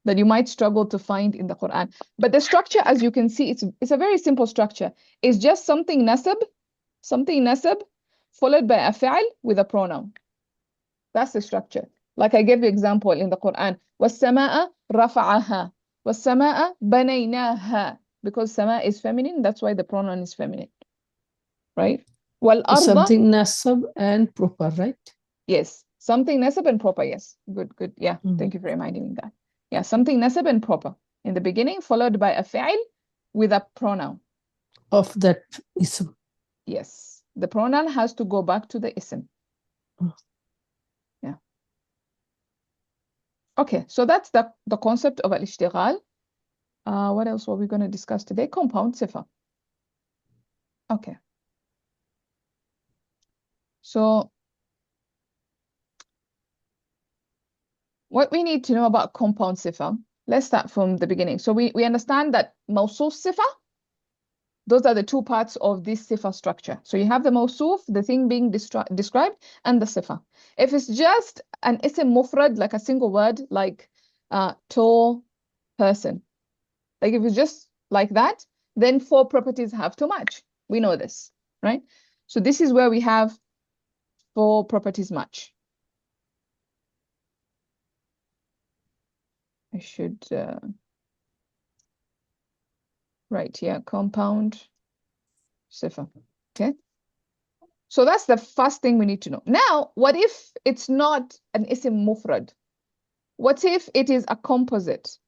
that you might struggle to find in the Quran. But the structure, as you can see, it's a very simple structure. It's just something nasab something nasab followed by a fi'l with a pronoun. That's the structure. Like I gave you example in the Quran. وَالسَّمَاءَ رَفَعَهَا وَالسَّمَاءَ بَنَيْنَاهَا. Because sama is feminine, that's why the pronoun is feminine. Right? وَالْأَرْضَ. Something nasab and proper, right? Yes. Something nasab and proper, yes. Good, good. Yeah, thank you for reminding me that. Yeah, something nasab and proper. In the beginning, followed by a fi'l with a pronoun. Of that ism. Yes. The pronoun has to go back to the ism. Yeah. Okay, so that's the concept of al-ishtighal. What else were we going to discuss today? Compound sifa. Okay. So what we need to know about compound sifa, let's start from the beginning. So we understand that mawsuf sifa, those are the two parts of this sifa structure. So you have the mawsuf, the thing being described, and the sifa. If it's just an ism mufrad, like a single word, like tall person, like if it's just like that, then 4 properties have to match. We know this, right? So this is where we have 4 properties match. I should write here compound sifa. Okay. So that's the first thing we need to know. Now, what if it's not an ism mufrad? What if it is a composite?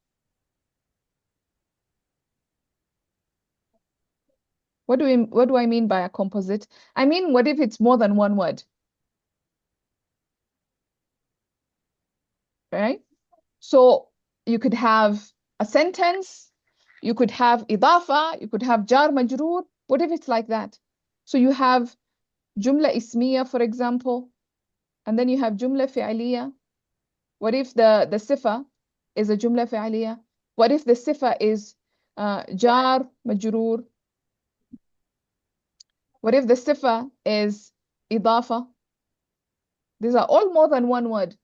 What do I mean by a composite? I mean, what if it's more than one word? Right? So you could have a sentence, you could have idafa, you could have jar majroor. What if it's like that? So you have jumla ismiya, for example, and then you have jumla fi'aliya. What if the sifa is a jumla fi'aliya? What if the sifa is jar majroor? What if the sifa is idafa? These are all more than one word.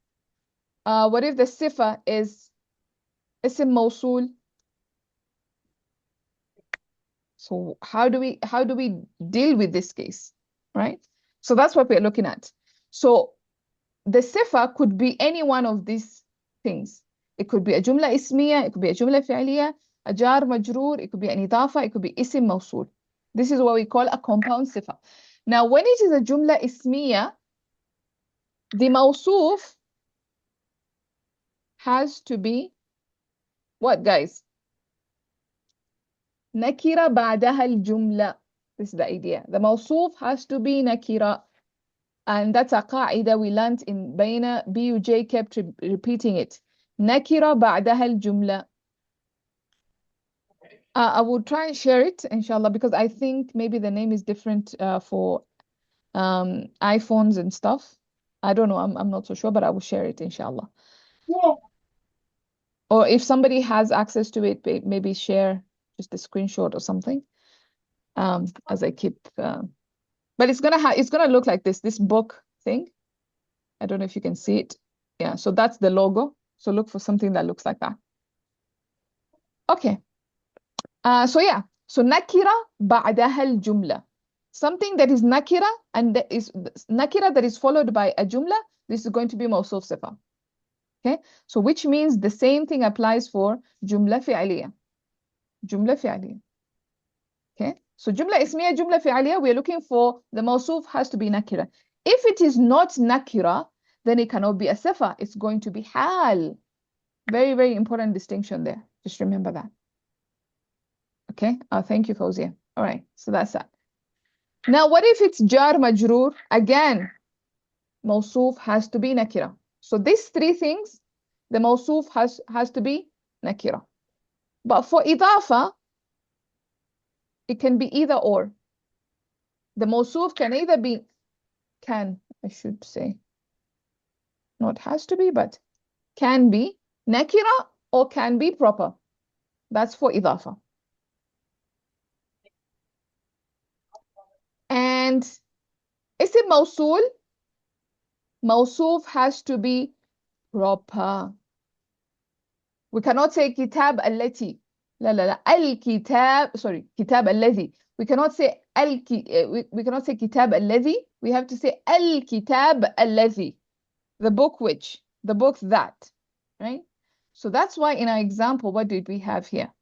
What if the sifa is ism mawsul? So how do we deal with this case, right? So that's what we're looking at. So the sifa could be any one of these things. It could be a jumla ismiya, it could be a jumla fi'liya, a jar majroor, it could be an idafa, it could be ism mawsul. This is what we call a compound sifa. Now, when it is a jumla ismiya, the mawsuf has to be what, guys? Nakira ba'daha al-jumla. This is the idea. The mawsuf has to be nakira. And that's a qaida we learned in Baina. B-U-J kept repeating it. Nakira ba'daha al-jumla. I will try and share it, inshallah, because I think maybe the name is different for iPhones and stuff. I don't know. I'm not so sure, but I will share it, inshallah. Yeah. Or if somebody has access to it, maybe share just a screenshot or something. As I keep, but it's gonna look like this book thing. I don't know if you can see it. Yeah, so that's the logo. So look for something that looks like that. Okay. So yeah, so nakira ba'daha al-jumla. Something that is nakira and that is nakira that is followed by a jumla, this is going to be mawsuf sifa. Okay, so which means the same thing applies for jumla fi'aliya. Jumla fi'aliya. Okay, so jumla ismiya, jumla fi'aliya, we're looking for the mawsuf has to be nakira. If it is not nakira, then it cannot be a sifa. It's going to be hal. Very, very important distinction there. Just remember that. Okay, thank you, Fawzia. All right, so that's that. Now, what if it's jar majroor? Again, mawsuf has to be nakira. So these 3 things, the mawsuf has to be nakira. But for idafa, it can be either or. The mawsuf can either be, I should say, not has to be, but can be nakira or can be proper. That's for idafa. And isim mawsul, mawsuf has to be proper. We cannot say kitab allati. La la la. Al-kitab, sorry, kitab alladhi. We cannot say we cannot say kitab alladhi. We have to say al-kitab alladhi. The book which, the book that, right? So that's why in our example, what did we have here?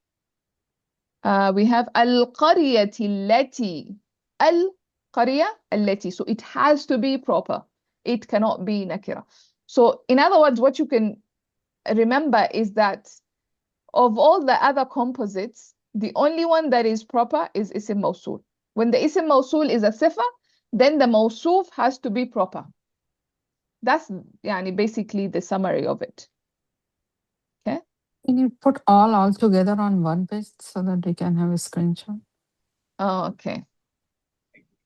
We have al-qaryati allati. Al-qarya allati. So it has to be proper. It cannot be nakira. So in other words, what you can remember is that of all the other composites, the only one that is proper is isim mawsul. When the isim mawsul is a sifa, then the mawsuf has to be proper. That's basically the summary of it. Okay. Can you put all together on one page so that we can have a screenshot? Oh, okay.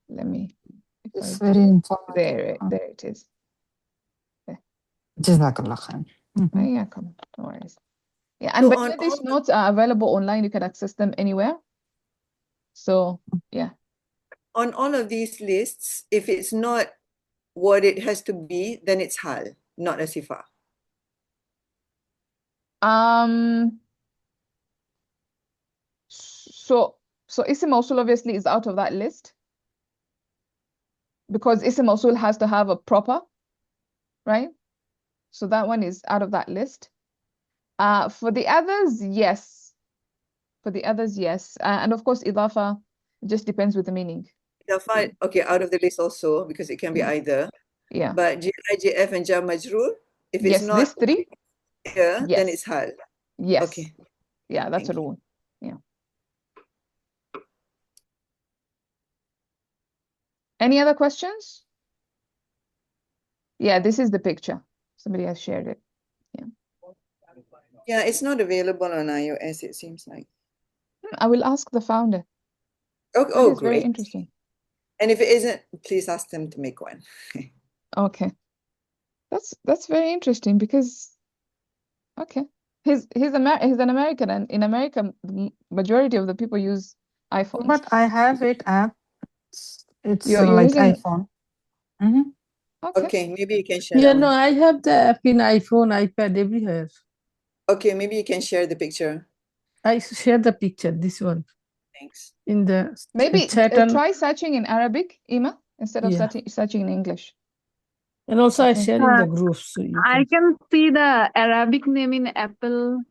Let me. It's very informative. There it is. Jazakallah khair. Yeah, come on, no worries. Yeah, and So by the way, these notes are available online. You can access them anywhere. So yeah. On all of these lists, if it's not what it has to be, then it's hal, not a sifa. So Ism Mawsul obviously is out of that list because Ism Mawsul has to have a proper, right? So that one is out of that list. For the others, yes. For the others, yes. And of course, Idafa just depends with the meaning. Idafa, okay, out of the list also because it can be either. Yeah. But JIJF and Jar Majroor, if it's Yes, not these three. here, then it's hal. Yes. Okay. Yeah, that's Thank a rule. Yeah. Any other questions? Yeah, this is the picture. Somebody has shared it. Yeah. Yeah, it's not available on iOS, it seems like. I will ask the founder. Oh, That is very great. interesting. And if it isn't, please ask them to make one. Okay. That's very interesting because okay. He's an American, and in America, the majority of the people use iPhones. But I have it app. It's You're like using iPhone. Okay, maybe you can share Yeah, that no, one. I have the app in iPhone, iPad, everywhere. Okay, maybe you can share the picture. I share the picture, this one, Thanks. in the Maybe chat. And try searching in Arabic, Ima, instead of Yeah. searching in English. and also I Okay. share in the groups. So you I can see the Arabic name in Apple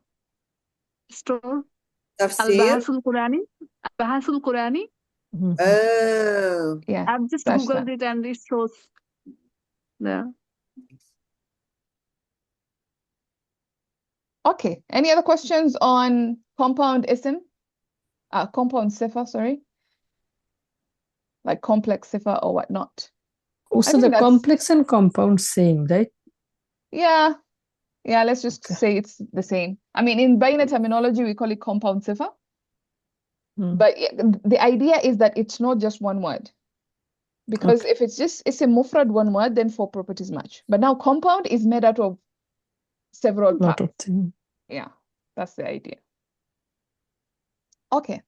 Store. Tafsir? Al-Bahasul Qurani. Al-Bahasul Qurani. Oh. Yeah. I've just search Googled that. it and it shows there. Okay. Any other questions on compound ism? Compound sifa, sorry. Like complex sifa or whatnot. Also, the complex and compound same, right? Yeah. Yeah, let's just say it's the same. I mean, in Bayna terminology, we call it compound sifa. But the idea is that it's not just one word. Because if it's a mufrad one word, then 4 properties match. But now compound is made out of several parts. Lot of things. Yeah, that's the idea. Okay.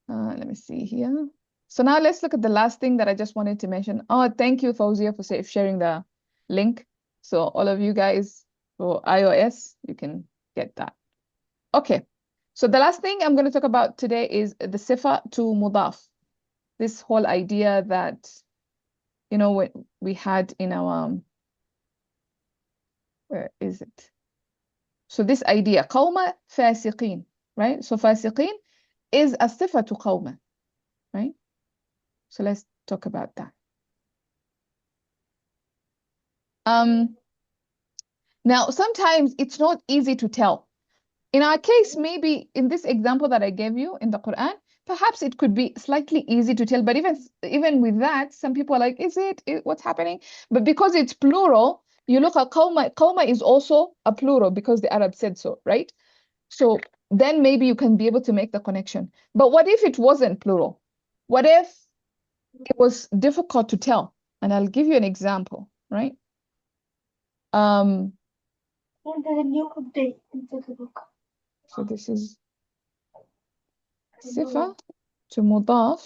Let me see here. So now let's look at the last thing that I just wanted to mention. Oh, thank you, Fauzia, for sharing the link. So all of you guys for iOS, you can get that. Okay. So the last thing I'm going to talk about today is the sifa to mudaf. This whole idea that, you know, we had in our, where is it? So this idea, qawma fasiqeen, right? So fasiqeen is a sifa to qawma, right? So let's talk about that. Now, sometimes it's not easy to tell. In our case, maybe in this example that I gave you in the Quran, perhaps it could be slightly easy to tell. But even with that, some people are like, is it? What's happening? But because it's plural, you look at qawma. Qawma is also a plural because the Arab said so, right? So then maybe you can be able to make the connection. But what if it wasn't plural? What if it was difficult to tell? And I'll give you an example, right? There's a new update into the book. So this is sifa to mudaf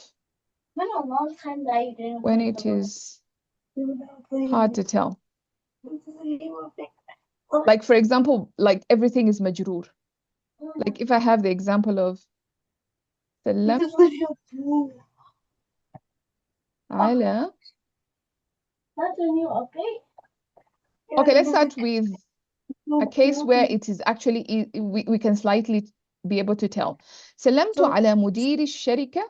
when it is hard to tell. Like, for example, like everything is majroor. Like if I have the example of سلمت على. That's a new update. Okay, let's start with a case where it is actually we can slightly be able to tell. سلمت على مدير الشركة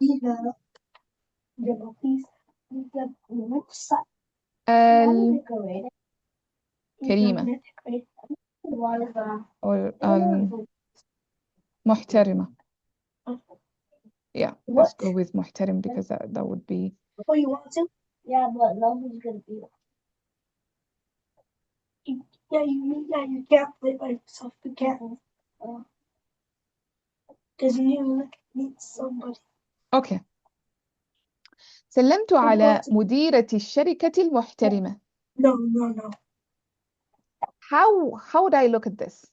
الكريمة or محترمة. Yeah, let's go with محترم because that would be. Oh, you want to? Yeah, but nobody's gonna be there. Yeah, you can't play by yourself. You can't. Because you need somebody. Okay. سلمت على مديرة الشركة المحترمة. No. How would I look at this?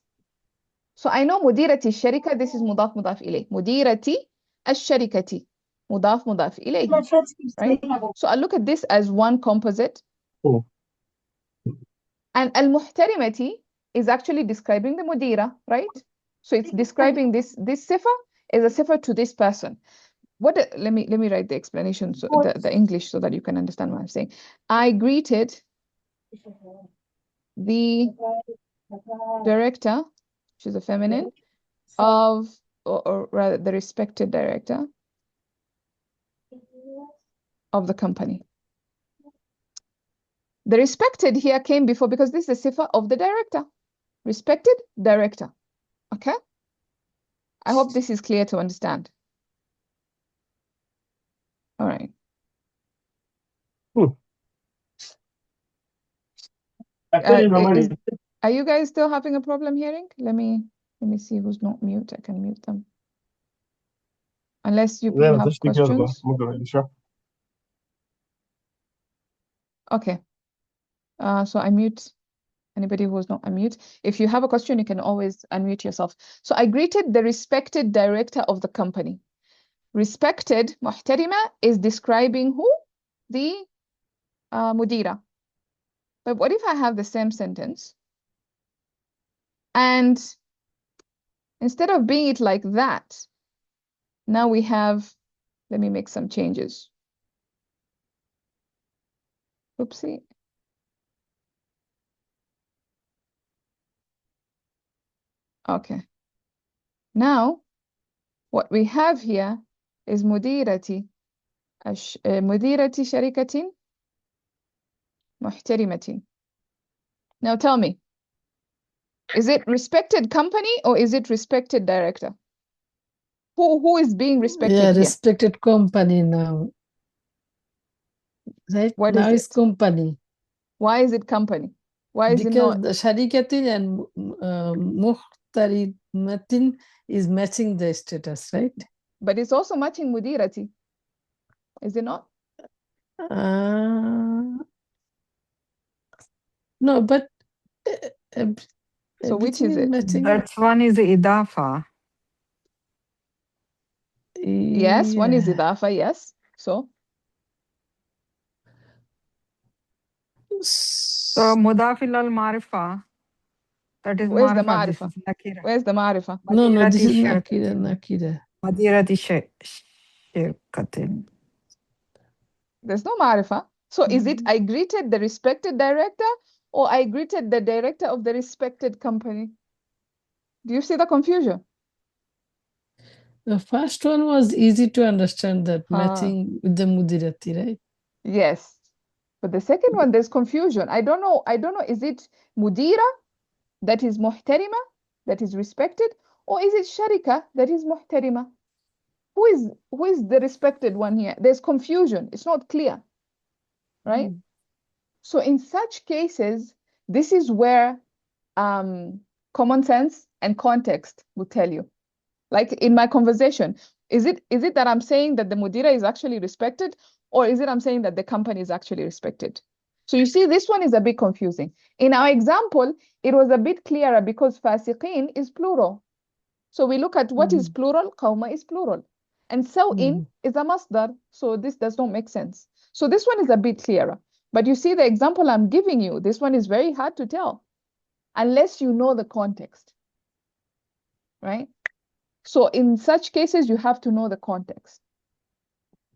So I know مديرة الشركة, this is مضاف مضاف إليه. مديرة الشركة مضاف مضاف إليه. Right? So I look at this as one composite. Oh. And المحترمة is actually describing the مديرة, right? So it's describing this صفة is a صفة to this person. Let me write the explanation, so the English, so that you can understand what I'm saying. I greeted the director, which is a feminine, of, or rather the respected director of the company. The respected here came before because this is a sifa of the director. Respected director. Okay? I hope this is clear to understand. All right. Are you guys still having a problem hearing? Let me see who's not mute. I can mute them. Unless you people have questions. Okay. So I mute anybody who is not unmute. If you have a question, you can always unmute yourself. So I greeted the respected director of the company. Respected, محترمة, is describing who? The مديرة. But what if I have the same sentence? And instead of being it like that, now we have, let me make some changes. Oopsie. Okay. Now, what we have here is مديرة شركة محترمة. Now tell me, is it respected company or is it respected director? Who is being respected Yeah, here? respected company now. Right? What now is it's it? company. Why is it company? Why is it Because not? the Sharikatin and Muhtarimatin is matching the status, right? But it's also matching mudirati. Is it not? No, but So which is it? matching. That one is idafa. Yes, one is Yeah. idafa, yes. So So mudafil al marifa. That is where's the marifa. This ma'rifa? is nakira. Where's the ma'rifa? No, this is Madirati nakira. Madirati shirkatin. There's no ma'rifa. So is it I greeted the respected director or I greeted the director of the respected company? Do you see the confusion? The first one was easy to understand, that matching with the mudirati, right? Yes. But the second one, there's confusion. I don't know. Is it mudira that is muhtarima, that is respected, or is it sharika that is muhtarima? Who is the respected one here? There's confusion. It's not clear, right? So in such cases, this is where common sense and context will tell you. Like in my conversation, is it that I'm saying that the mudira is actually respected, or is it I'm saying that the company is actually respected? So you see, this one is a bit confusing. In our example, it was a bit clearer because fasiqin is plural. So we look at what is plural, qawma is plural. And sawin is a masdar. So this does not make sense. So this one is a bit clearer. But you see the example I'm giving you, this one is very hard to tell unless you know the context, right? So in such cases, you have to know the context.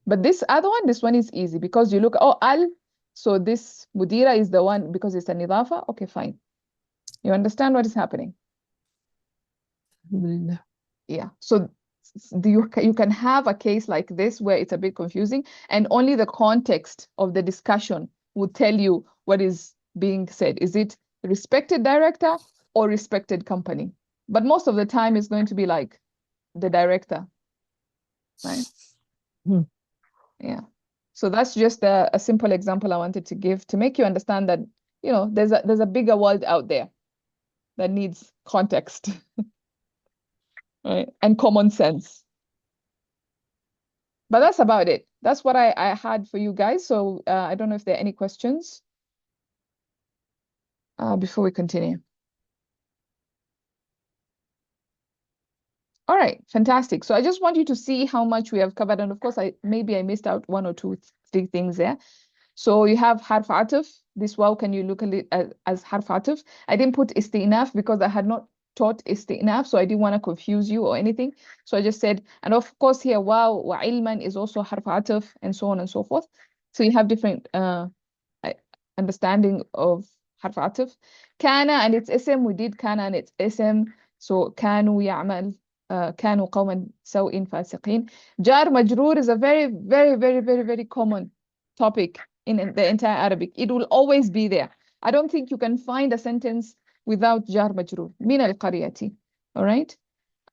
But this other one, this one is easy because you look, oh, al, so this mudira is the one because it's an idafa. Okay, fine. You understand what is happening? Alhamdulillah. Yeah. So you can have a case like this where it's a bit confusing and only the context of the discussion would tell you what is being said. Is it respected director or respected company? But most of the time it's going to be like the director, right? Yeah. So that's just a simple example I wanted to give to make you understand that, you know, there's a bigger world out there that needs context, right? And common sense. But that's about it. That's what I had for you guys. So I don't know if there are any questions before we continue. All right, fantastic. So I just want you to see how much we have covered. And of course, maybe I missed out one or two, three things there. So you have harf atuf. This wow, can you look at it as harf atuf? I didn't put istinaf because I had not taught istinaf, so I didn't want to confuse you or anything. So I just said, and of course here wow wa ilman is also harf atuf and so on and so forth. So you have different understanding of harf atuf. Kana and its ism, we did kana and its ism. So كانوا يعمل كانوا قوما سوء فاسقين. Jar majroor is a very, very, very, very, very common topic in the entire Arabic. It will always be there. I don't think you can find a sentence without jar majroor. من القرية. All right.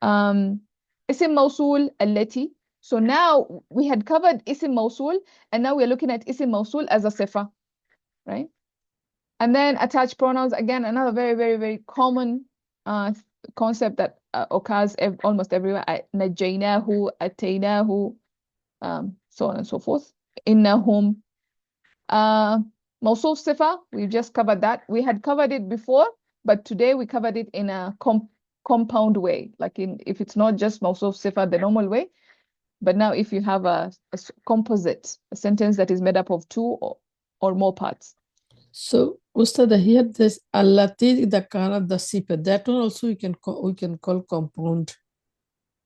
اسم موصول التي. So now we had covered اسم موصول and now we're looking at اسم موصول as a sifa, right? And then attached pronouns, again, another very, very, very common concept that occurs almost everywhere. نجيناه, أتيناه, so on and so forth. إنهم. موصوف صفة, we just covered that. We had covered it before, but today we covered it in a compound way, like if it's not just موصوف صفة the normal way, but now if you have a composite, a sentence that is made up of two or more parts. So, Ustada, here this allati the kana the sifa. That one also we can call compound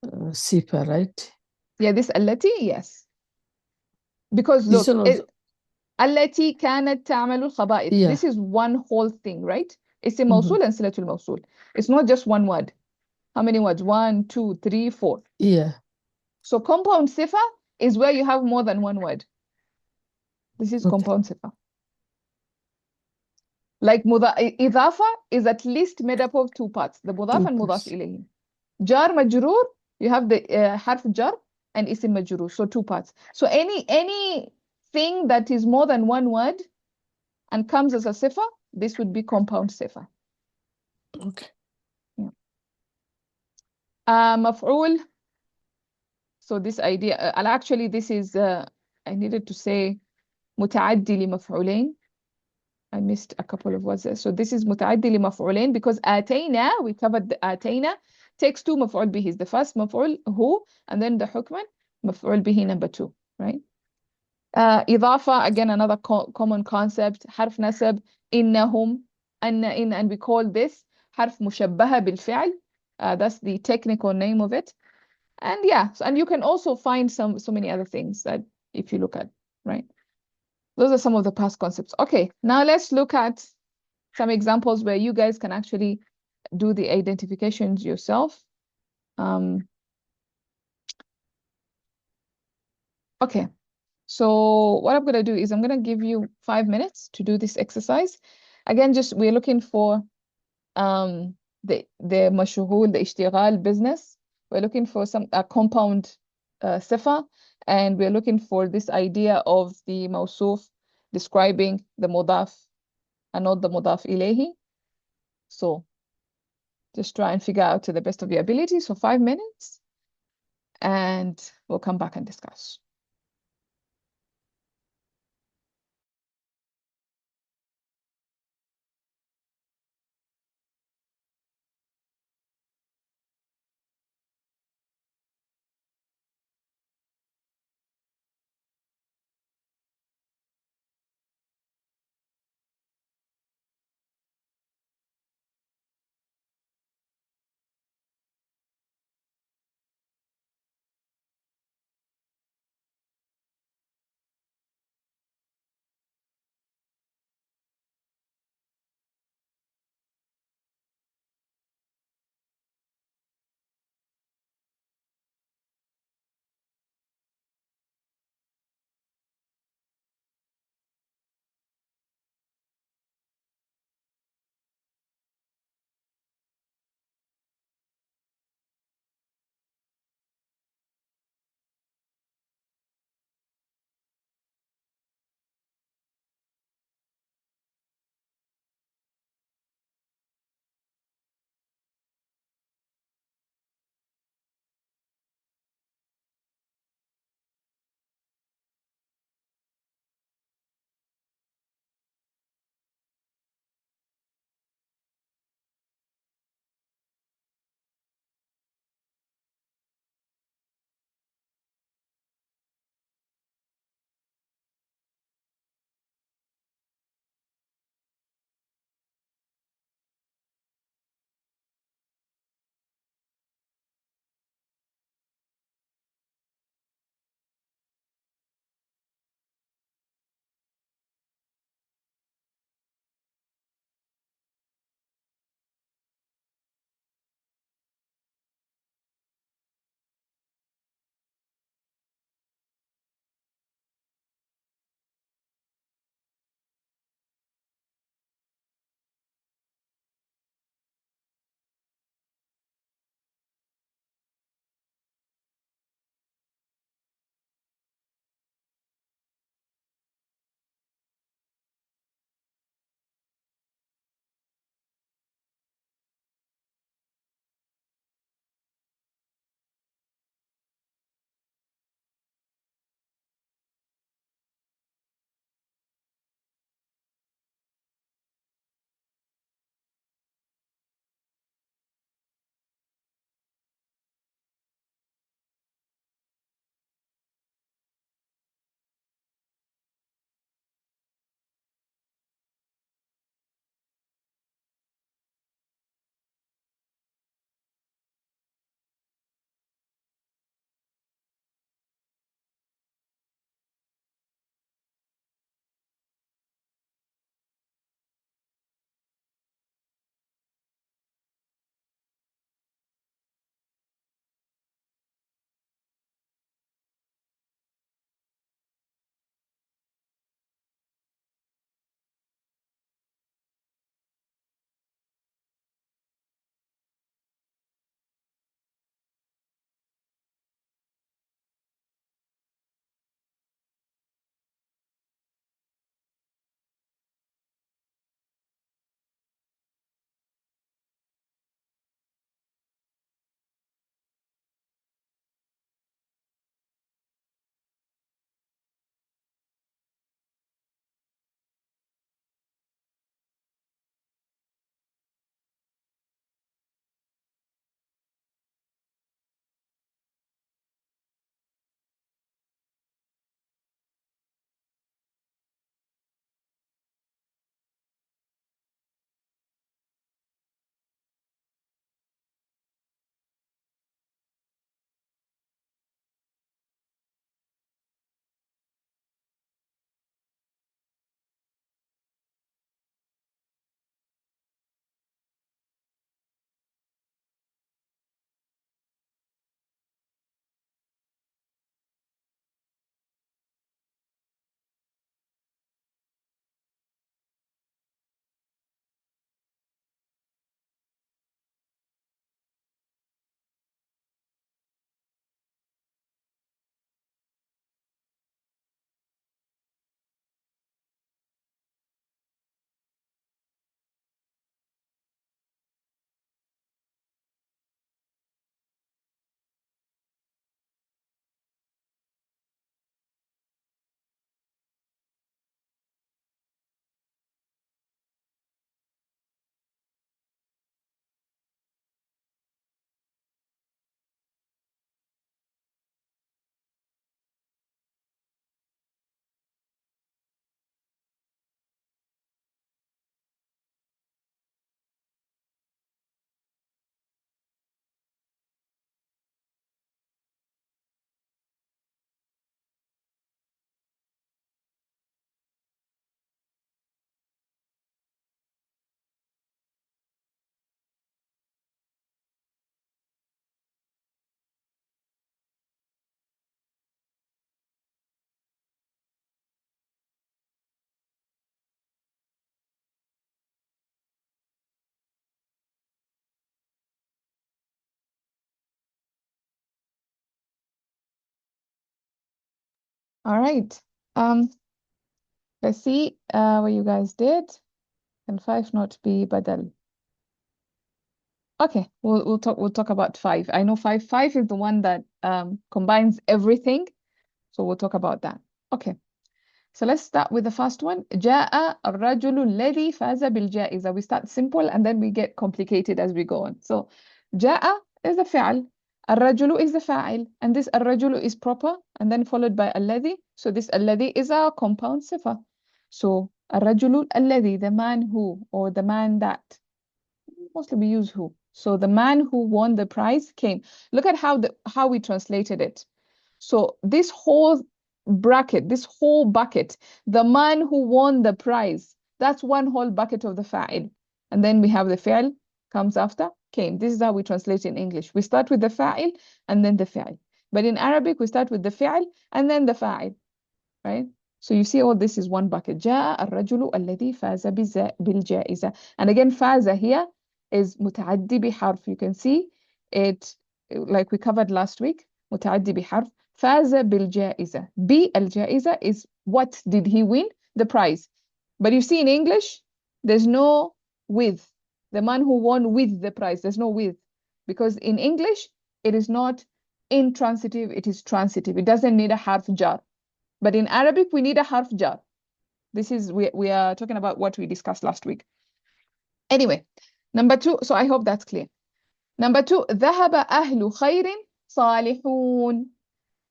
sifa, right? Yeah, this allati, yes. Because look, allati kanat ta'malu al-khaba'ith. Yeah. This is one whole thing, right? It's a mawsul and silatul mawsul. It's not just one word. How many words? 1, 2, 3, 4. Yeah. So compound sifa is where you have more than one word. This is compound sifa. Like idafa is at least made up of two parts, the mudaf and mudaf ilayhi. Jar majroor, you have the harf jar and isim majroor, so two parts. So any thing that is more than one word and comes as a sifa, this would be compound sifa. Okay. Yeah. Maf'ul. So this idea, actually this is, I needed to say متعدي لمفعولين. I missed a couple of words there. So this is متعدي لمفعولين because آتينا, we covered the آتينا, takes two مفعول به. The first مفعول هو, and then the حكما مفعول به number 2, right? إضافة, again another common concept. حرف نسب, إنهم, and we call this حرف مشبهة بالفعل. That's the technical name of it. And yeah, and you can also find so many other things that if you look at, right? Those are some of the past concepts. Okay, now let's look at some examples where you guys can actually do the identifications yourself. Okay, so what I'm going to do is I'm going to give you 5 minutes to do this exercise. Again, just we're looking for the mashghul, the ishtighal business. We're looking for a compound sifa, and we're looking for this idea of the mawsuf describing the mudaf and not the mudaf ilayhi. So just try and figure out to the best of your ability. So 5 minutes, and we'll come back and discuss. All right. Let's see what you guys did. Can 5 not be badal? Okay, we'll talk about 5. I know 5 is the one that combines everything, so we'll talk about that. Okay. So let's start with the first one. جاء الرجل الذي فاز بالجائزة. We start simple and then we get complicated as we go on. So جاء is the فعل, الرجل is the فاعل, and this الرجل is proper and then followed by الذي. So this الذي is a compound صفة. So الرجل الذي, the man who, or the man that. Mostly we use who. So the man who won the prize came. Look at how we translated it. So this whole bracket, this whole bucket, the man who won the prize, that's one whole bucket of the fa'il. And then we have the fi'l comes after, came. This is how we translate in English. We start with the fa'il and then the fi'l. But in Arabic, we start with the fi'l and then the fa'il, right? So you see all this is one bucket. جاء الرجل الذي فاز بالجائزة. And again, فاز here is متعدي بحرف. You can see it like we covered last week. متعدي بحرف. فاز بالجائزة. الجائزة is what did he win? The prize. But you see in English, there's no with. The man who won with the prize. There's no with. Because in English, it is not intransitive, it is transitive. It doesn't need a harf jar. But in Arabic, we need a harf jar. This is, we are talking about what we discussed last week. Anyway, number 2, so I hope that's clear. Number 2, ذهب أهل خير صالحون.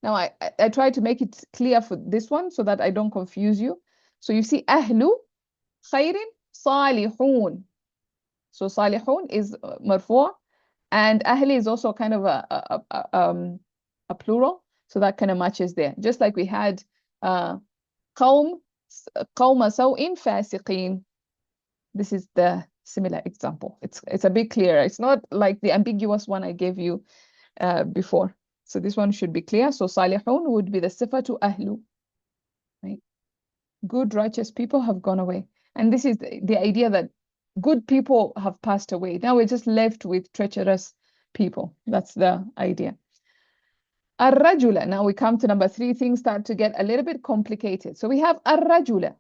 Now, I try to make it clear for this one so that I don't confuse you. So you see أهل خير صالحون. So صالحون is مرفوع, and أهل is also kind of a plural. So that kind of matches there. Just like we had قوم سوء فاسقين. This is the similar example. It's a bit clearer. It's not like the ambiguous one I gave you before. So this one should be clear. So salihun would be the sifa to ahlu. Right? Good, righteous people have gone away. And this is the idea that good people have passed away. Now we're just left with treacherous people. That's the idea. Ar-rajula. Now we come to number 3. Things start to get a little bit complicated. So we have ar-rajula.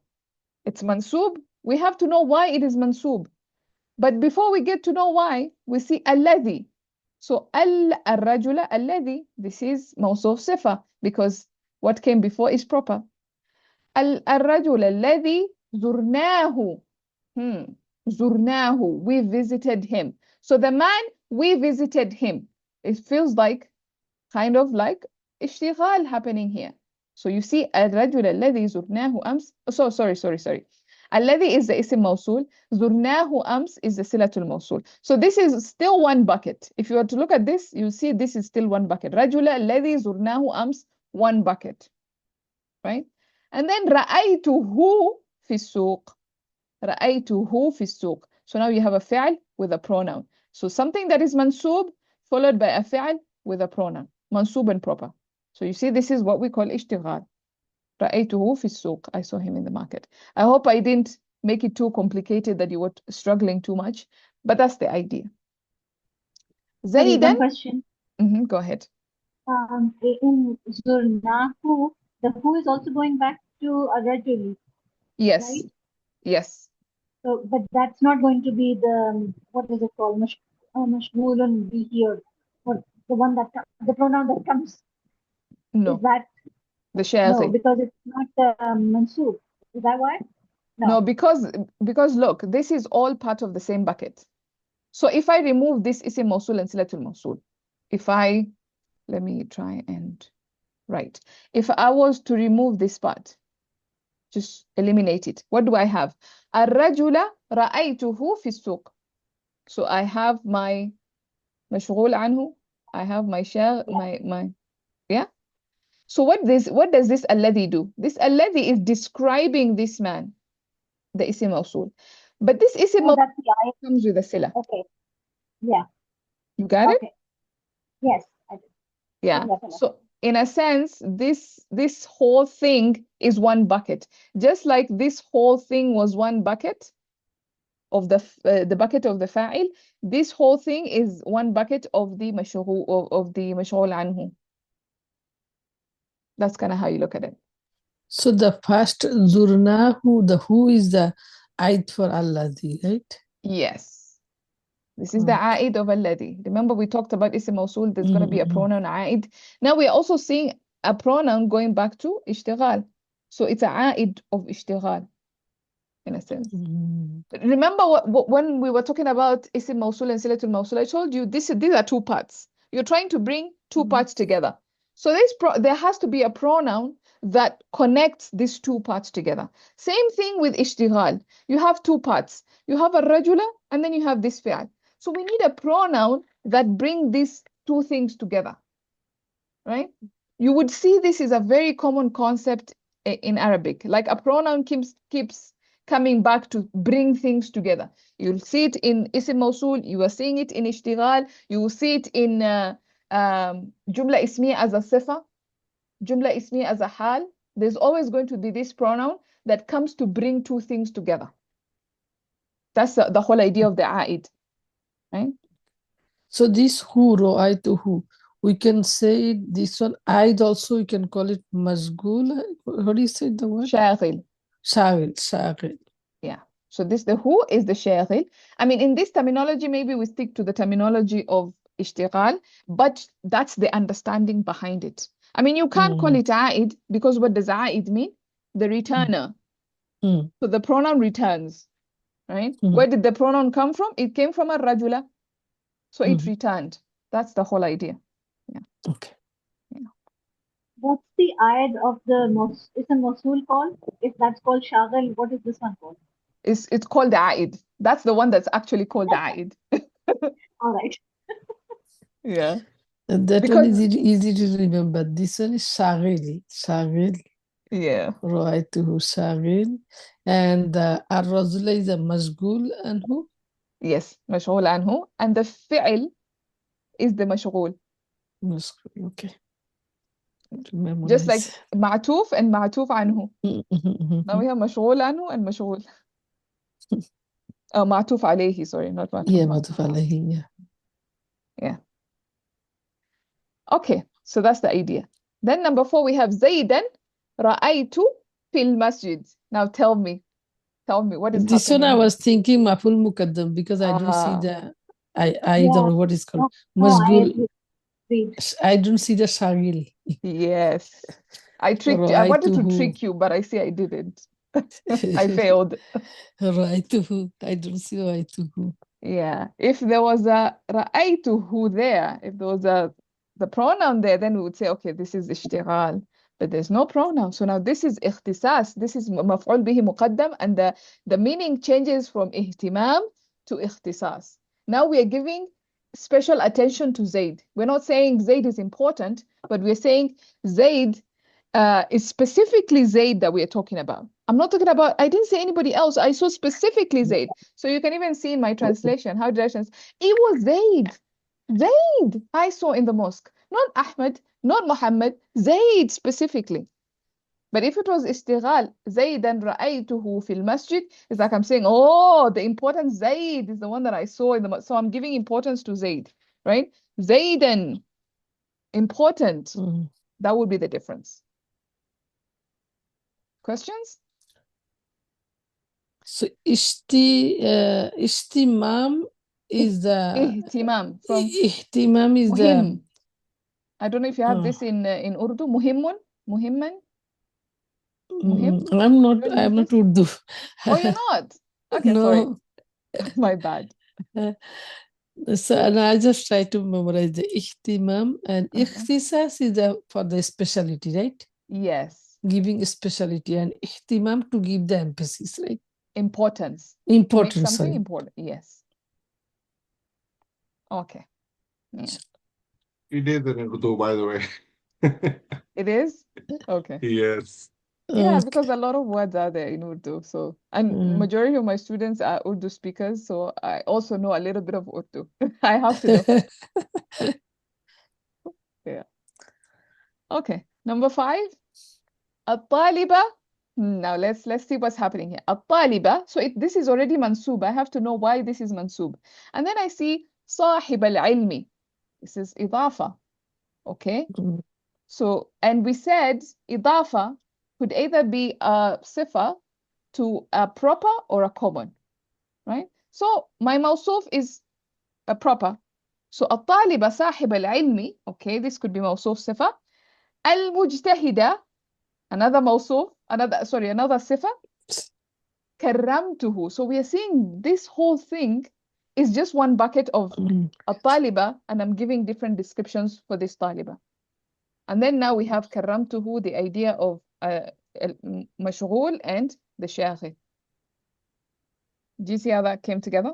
It's mansub. We have to know why it is mansub. But before we get to know why, we see alladhi. So al-rajula alladhi, this is mawsuf sifa, because what came before is proper. Al-rajula alladhi zurnahu. Zurnahu, we visited him. So the man, we visited him. It feels like, kind of like ishtighal happening here. So you see al-rajula alladhi zurnahu ams. So sorry. Alladhi is the isim mawsul. Zurnahu ams is the silatul mawsul. So this is still one bucket. If you were to look at this, you see this is still one bucket. Rajula alladhi zurnahu ams, one bucket. Right? And then ra'aytuhu fi suq. Ra'aytuhu fi suq. So now you have a fi'l with a pronoun. So something that is mansub followed by a fi'l with a pronoun. Mansub and proper. So you see this is what we call ishtighal. رأيته في السوق. I saw him in the market. I hope I didn't make it too complicated that you were struggling too much, but that's the idea. Sorry, Zaidan? one question. Go ahead. In Zurnahu, the who is also going back to a rajul, Yes. right? Yes. So, but that's not going to be the, what is it called? Mashghulun be here. Or the one that, the pronoun that comes. No. Is that? The shaghi. No, because it's not mansub. Is that why? No, because look, this is all part of the same bucket. So if I remove this isim mawsul and silatul mawsul, let me try and write. If I was to remove this part, just eliminate it. What do I have? Ar-rajula ra'aytuhu fi suq. So I have my mashghul anhu. I have my yeah. So what does this alladhi do? This alladhi is describing this man, the isim mawsul. But this isim mawsul comes with a sila. Okay. Yeah. You got it? Yes, I did. Yeah. So in a sense, this whole thing is one bucket. Just like this whole thing was one bucket of the bucket of the fa'il, this whole thing is one bucket of the mashghul anhu. That's kind of how you look at it. So the first Zurnahu, the who is the Aid for Alladhi, right? Yes. This is the Okay. Aid of Alladhi. Remember, we talked about Ism Mawsul, there's going to be a pronoun Aid. Now we are also seeing a pronoun going back to Ishtighal. So it's a Aid of Ishtighal, in a sense. Remember when we were talking about Isim Mawsul and Silatul Mawsul, I told you these are two parts. You're trying to bring two parts together. So there has to be a pronoun that connects these two parts together. Same thing with Ishtighal. You have two parts. You have a rajula and then you have this fi'al. So we need a pronoun that bring these two things together, right? You would see this is a very common concept in Arabic. Like a pronoun keeps coming back to bring things together. You'll see it in Ism Mawsul, you are seeing it in Ishtighal, you will see it in Jumla Ismiya as a Sifah, Jumla Ismiya as a Hal. There's always going to be this pronoun that comes to bring two things together. That's the whole idea of the A'id, right? So this who, Ra'aytuhu, we can say this one, Aid also, we can call it Mazgul. How do you say the word? Shaghil. Shaghil. Yeah. So the who is the shaghil. I mean, in this terminology, maybe we stick to the terminology of ishtighal, but that's the understanding behind it. I mean, you can't call it a'id because what does a'id mean? The returner. So the pronoun returns, right? Where did the pronoun come from? It came from a rajula. So it returned. That's the whole idea. Yeah. Okay. Yeah. What's the ayat of the Ism Mawsul called? If that's called Shaghal, what is this one called? It's called the a'id. That's the one that's actually called the a'id. All right. Yeah. And that Because one is easy to remember. This one is Shaghil. yeah. Ra'aytuhu Shaghil. And Ar-Rajula is a Mazgul and who? Yes, مشغول عنه. And the fi'l is the مشغول. Mazgul, okay. To Just like memorize. معطوف and معطوف عنه. Now we have مشغول عنه and مشغول. معطوف عليه, sorry, not معطوف Yeah, عنه. Matuf alayhi, yeah. Yeah. Okay, so that's the idea. Then number 4, we have زيدا رأيت في المسجد. Now tell me, what is This one happening I here? was thinking Maful Mukaddam because I don't see the I don't know what is called. Mazgul. I don't see the Shagil. Yes. I wanted to Ra'aytuhu. trick you, but I see I didn't. I failed. Ra'aytuhu. I don't see Ra'aytuhu. Yeah, if there was a رأيته there, if there was the pronoun there, then we would say, okay, this is اشتغال. But there's no pronoun. So now this is اختصاص. This is مفعول به مقدم, and the meaning changes from اهتمام to اختصاص. Now we are giving special attention to Zaid. We're not saying Zaid is important, but we're saying Zaid is specifically Zaid that we are talking about. I'm not talking about, I didn't say anybody else. I saw specifically Zaid. So you can even see in my translation, how did I translate? It was Zaid. Zaid I saw in the mosque. Not Ahmed, not Muhammad, Zaid specifically. But if it was ishtighal, Zaydan ra'aytuhu fil masjid, it's like I'm saying, oh, the important Zaid is the one that I saw in the mosque. So I'm giving importance to Zaid, right? Zaydan, important. That would be the difference. Questions? So ishtimam is the Ihtimam from ihtimam is muhim. I don't know if you have this in Urdu. Muhimmun, muhimman. Muhim. I'm not this? Urdu. Oh, you're not? Okay, No. sorry. My bad. So and I just try to memorize the ihtimam and ikhtisas is for the specialty, right? Yes. Giving specialty and ihtimam to give the emphasis, right? Importance. Important, to make something sorry. important. Yes. Okay. Yeah. It is in Urdu, by the way. It is? Okay. Yes. Yeah, because a lot of words are there in Urdu. So, and majority of my students are Urdu speakers. So I also know a little bit of Urdu. I have to know. Yeah. Okay. Number 5. الطالبة. Now let's see what's happening here. الطالبة. So this is already mansub. I have to know why this is mansub. And then I see صاحب العلم. This is إضافة. Okay. So, and we said إضافة, could either be a sifa to a proper or a common, right? So my mawsuf is a proper. So الطالبة صاحب العلم, okay, this could be موصوف صفة. المجتهدة, another موصوف, another صفة. كرمته. So we are seeing this whole thing is just one bucket of الطالبة, and I'm giving different descriptions for this طالبة. And then now we have كرمته, the idea of مشغول and the شاغل. Do you see how that came together?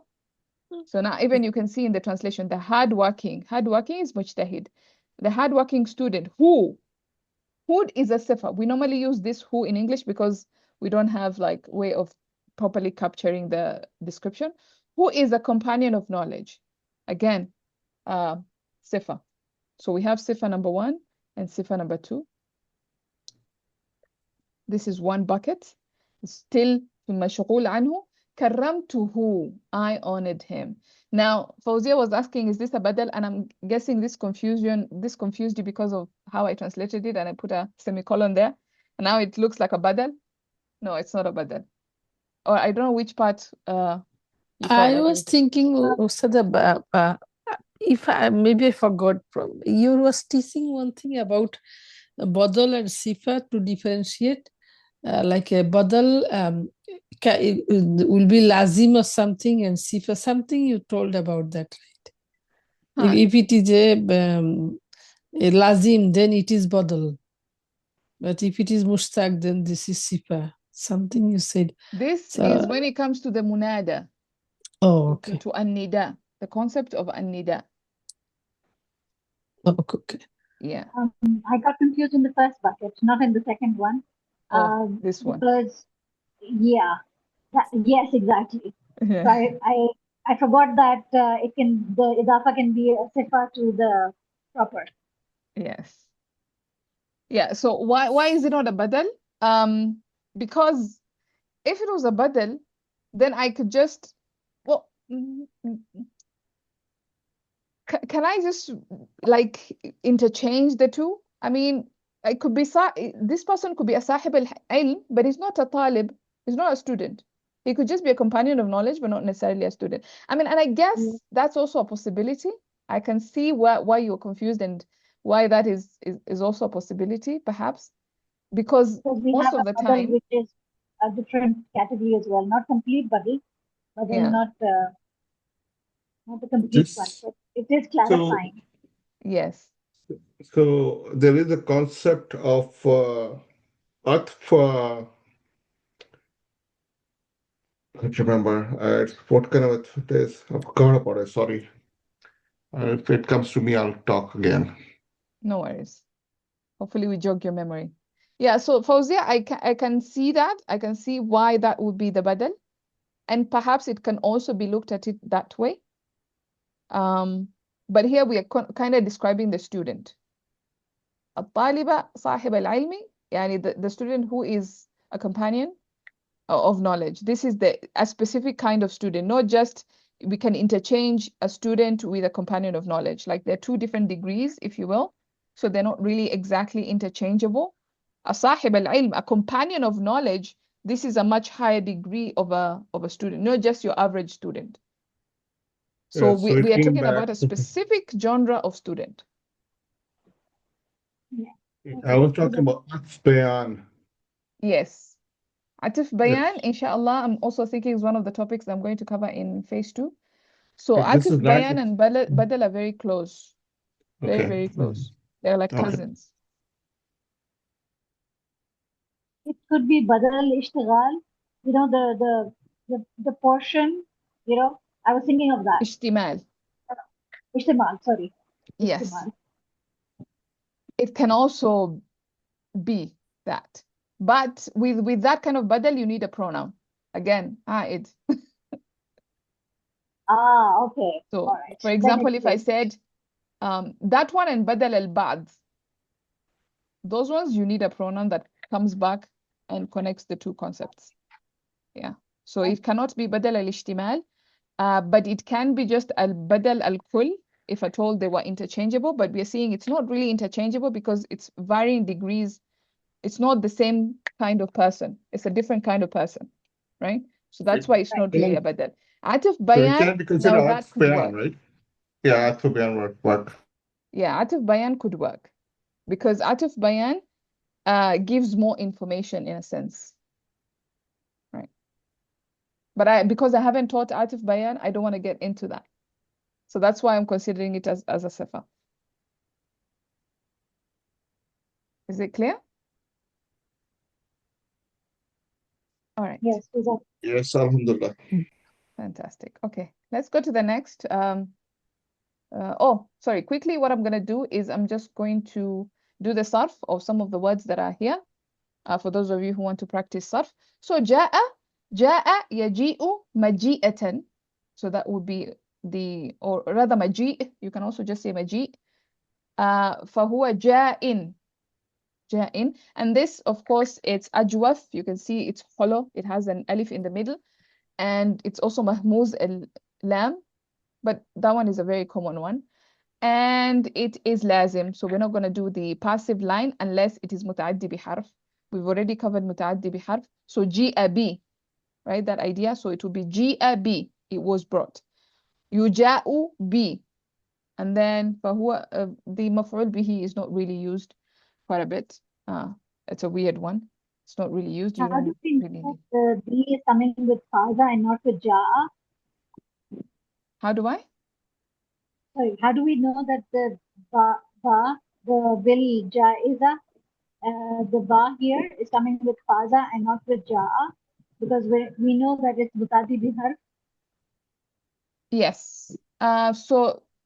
So now even you can see in the translation, the hardworking is mujtahid. The hardworking student, who is a sifa. We normally use this who in English because we don't have like way of properly capturing the description. Who is a companion of knowledge? Again, sifa. So we have sifa number 1 and sifa number 2. This is one bucket. Still مشغول عنه. كرمته, I honored him. Now, Fawzia was asking, is this a badal? And I'm guessing this confused you because of how I translated it and I put a semicolon there. And now it looks like a badal. No, it's not a badal. Or I don't know which part you felt I like was thinking, Ustad, maybe I forgot. You was teaching one thing about badal and sifa to differentiate. Like a badal it will be lazim or something, and sifa something you told about that, right? If it is a lazim, then it is badal. But if it is mustaq, then this is sifa. Something you said. This is when it comes to the munada. Oh, okay. To an-nida, the concept of an-nida. Oh, okay. Yeah. I got confused in the first bucket, not in the second one. This one. Because, yeah, yes, exactly. So I forgot that the idafa can be a sifa to the proper. Yes. Yeah. So why is it not a badal? Because if it was a badal, then I could just, well, can I just like interchange the two? I mean, it could be this person could be a sahib al-ilm, but he's not a talib. He's not a student. He could just be a companion of knowledge, but not necessarily a student. I mean, and I guess that's also a possibility. I can see why you're confused and why that is also a possibility, perhaps, because most of the time, which is a different category as well, not complete badal, but then not the complete one. So it is clarifying. Yes. So there is a concept of atf. I can't remember. What kind of atf it is? I forgot about it. Sorry. If it comes to me, I'll talk again. No worries. Hopefully we jog your memory. Yeah, so Fawzia, I can see that. I can see why that would be the badal. And perhaps it can also be looked at it that way. But here we are kind of describing the student. الطالبة صاحب العلم, يعني the student who is a companion of knowledge. This is a specific kind of student, not just we can interchange a student with a companion of knowledge. Like they're two different degrees, if you will. So they're not really exactly interchangeable. A sahib al-ilm, a companion of knowledge, this is a much higher degree of a student, not just your average student. So we are talking about a specific genre of student. I was talking about atf bayan. Yes. Atif bayan, inshallah, I'm also thinking is one of the topics I'm going to cover in phase 2. So atif bayan and badal are very close. Very, very close. They're like cousins. It could be badal al-ishtigal, you know, the portion, you know, I was thinking of that. Ishtimal. Ishtimal, sorry. Yes. Ishtimal. It can also be that. But with that kind of badal, you need a pronoun. Again, it. Okay. So, all right. For example, if I said that one and badal al-ba'd, those ones you need a pronoun that comes back and connects the two concepts. Yeah. So it cannot be badal al-ishtimal, but it can be just al-badal al-kull if at all they were interchangeable. But we are seeing it's not really interchangeable because it's varying degrees. It's not the same kind of person. It's a different kind of person, right? So that's why it's not really a badal. Atuf So it bayan, can be considered now that could bayan, work. right? Yeah, atuf bayan work. Yeah, atuf bayan could work because atuf bayan gives more information in a sense, right? But because I haven't taught atuf bayan, I don't want to get into that. So that's why I'm considering it as a sifa. Is it clear? All right. Yes, exactly. Yes, alhamdulillah. Fantastic. Okay, let's go to the next. Oh, sorry. Quickly, what I'm going to do is I'm just going to do the sarf of some of the words that are here for those of you who want to practice sarf. So, ja'a yaji'u maji'atan. So that would be or rather maji'. You can also just say maji'. فهو جاء. Ja'in. And this, of course, it's ajwaf. You can see it's hollow. It has an alif in the middle. And it's also mahmuz al-lam. But that one is a very common one. And it is lazim. So we're not going to do the passive line unless it is muta'addi biharf. We've already covered muta'addi biharf. So ji'a bi, right? That idea. So it will be ji'a bi. It was brought. Yuja'u bi. And then فهو, the maf'ul bihi is not really used quite a bit. It's a weird one. It's not really used. You How do don't we really know need. the B is coming with faza and not with ja'a? How do I? Sorry, how do we know that the the will ja'iza, the ba here is coming with faza and not with ja'a? Because we know that it's mutadi bihar. Yes.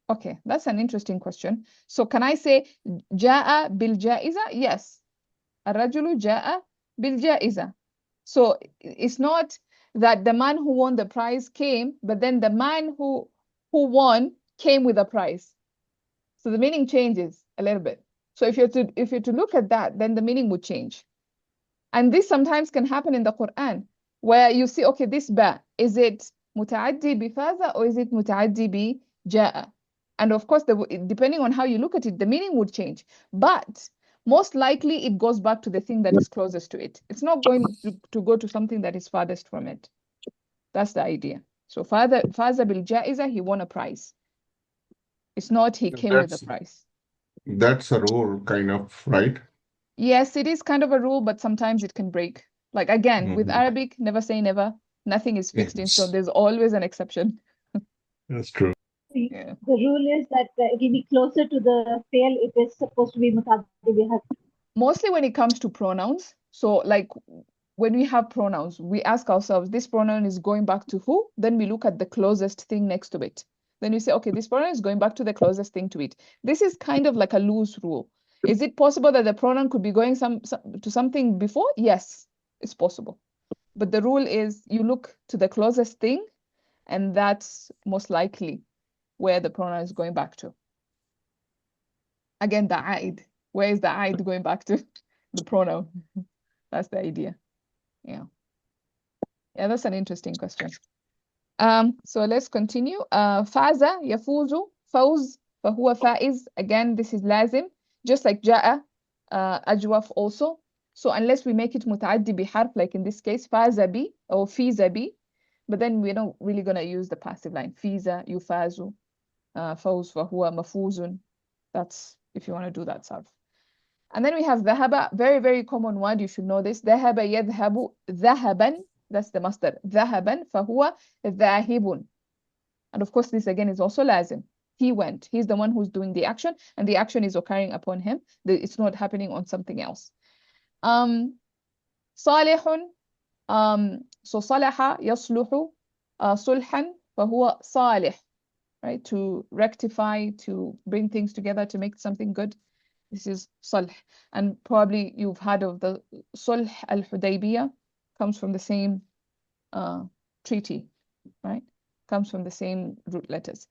Okay, that's an interesting question. So can I say ja'a bil ja'iza? Yes. الرجل جاء بالجائزة. So it's not that the man who won the prize came, but then the man who won came with a prize. So the meaning changes a little bit. So if you're to look at that, then the meaning would change. And this sometimes can happen in the Quran, where you see, okay, this ba, is it muta'addi bi faza or is it muta'addi bi ja'a? And of course, depending on how you look at it, the meaning would change. But most likely it goes back to the thing that is closest to it. It's not going to go to something that is farthest from it. That's the idea. So faza bil ja'iza, he won a prize. It's not he came with a prize. That's a rule, kind of, right? Yes, it is kind of a rule, but sometimes it can break. Like again, with Arabic, never say never. Nothing is fixed in stone. There's always an exception. That's true. Yeah. The rule is that it will be closer to the fail. It is supposed to be mutadi bihar. Mostly when it comes to pronouns. So like when we have pronouns, we ask ourselves, this pronoun is going back to who? Then we look at the closest thing next to it. Then we say, okay, this pronoun is going back to the closest thing to it. This is kind of like a loose rule. Is it possible that the pronoun could be going to something before? Yes, it's possible. But the rule is you look to the closest thing, and that's most likely where the pronoun is going back to. Again, the aid. Where is the aid going back to? The pronoun. That's the idea. Yeah. Yeah, that's an interesting question. So let's continue. Faza, yafuzu, fawz, fahuwa faiz. Again, this is lazim. Just like ja'a, ajwaf also. So unless we make it muta'addi biharf, like in this case, faza bi or fiza bi, but then we're not really going to use the passive line. Fiza, yufazu, fawz, fahuwa, mafuzun. That's if you want to do that sarf. And then we have dhahaba, very, very common word. You should know this. Dhahaba yadhabu, dhahaban. That's the masdar. Dhahaban, fahuwa dhahibun. And of course, this again is also lazim. He went. He's the one who's doing the action, and the action is occurring upon him. It's not happening on something else. Salihun. So salaha yasluhu sulhan, fahuwa salih. Right? To rectify, to bring things together, to make something good. This is Salh. And probably you've heard of the Sulh al-Hudaybiyah, comes from the same treaty, right? Comes from the same root letters.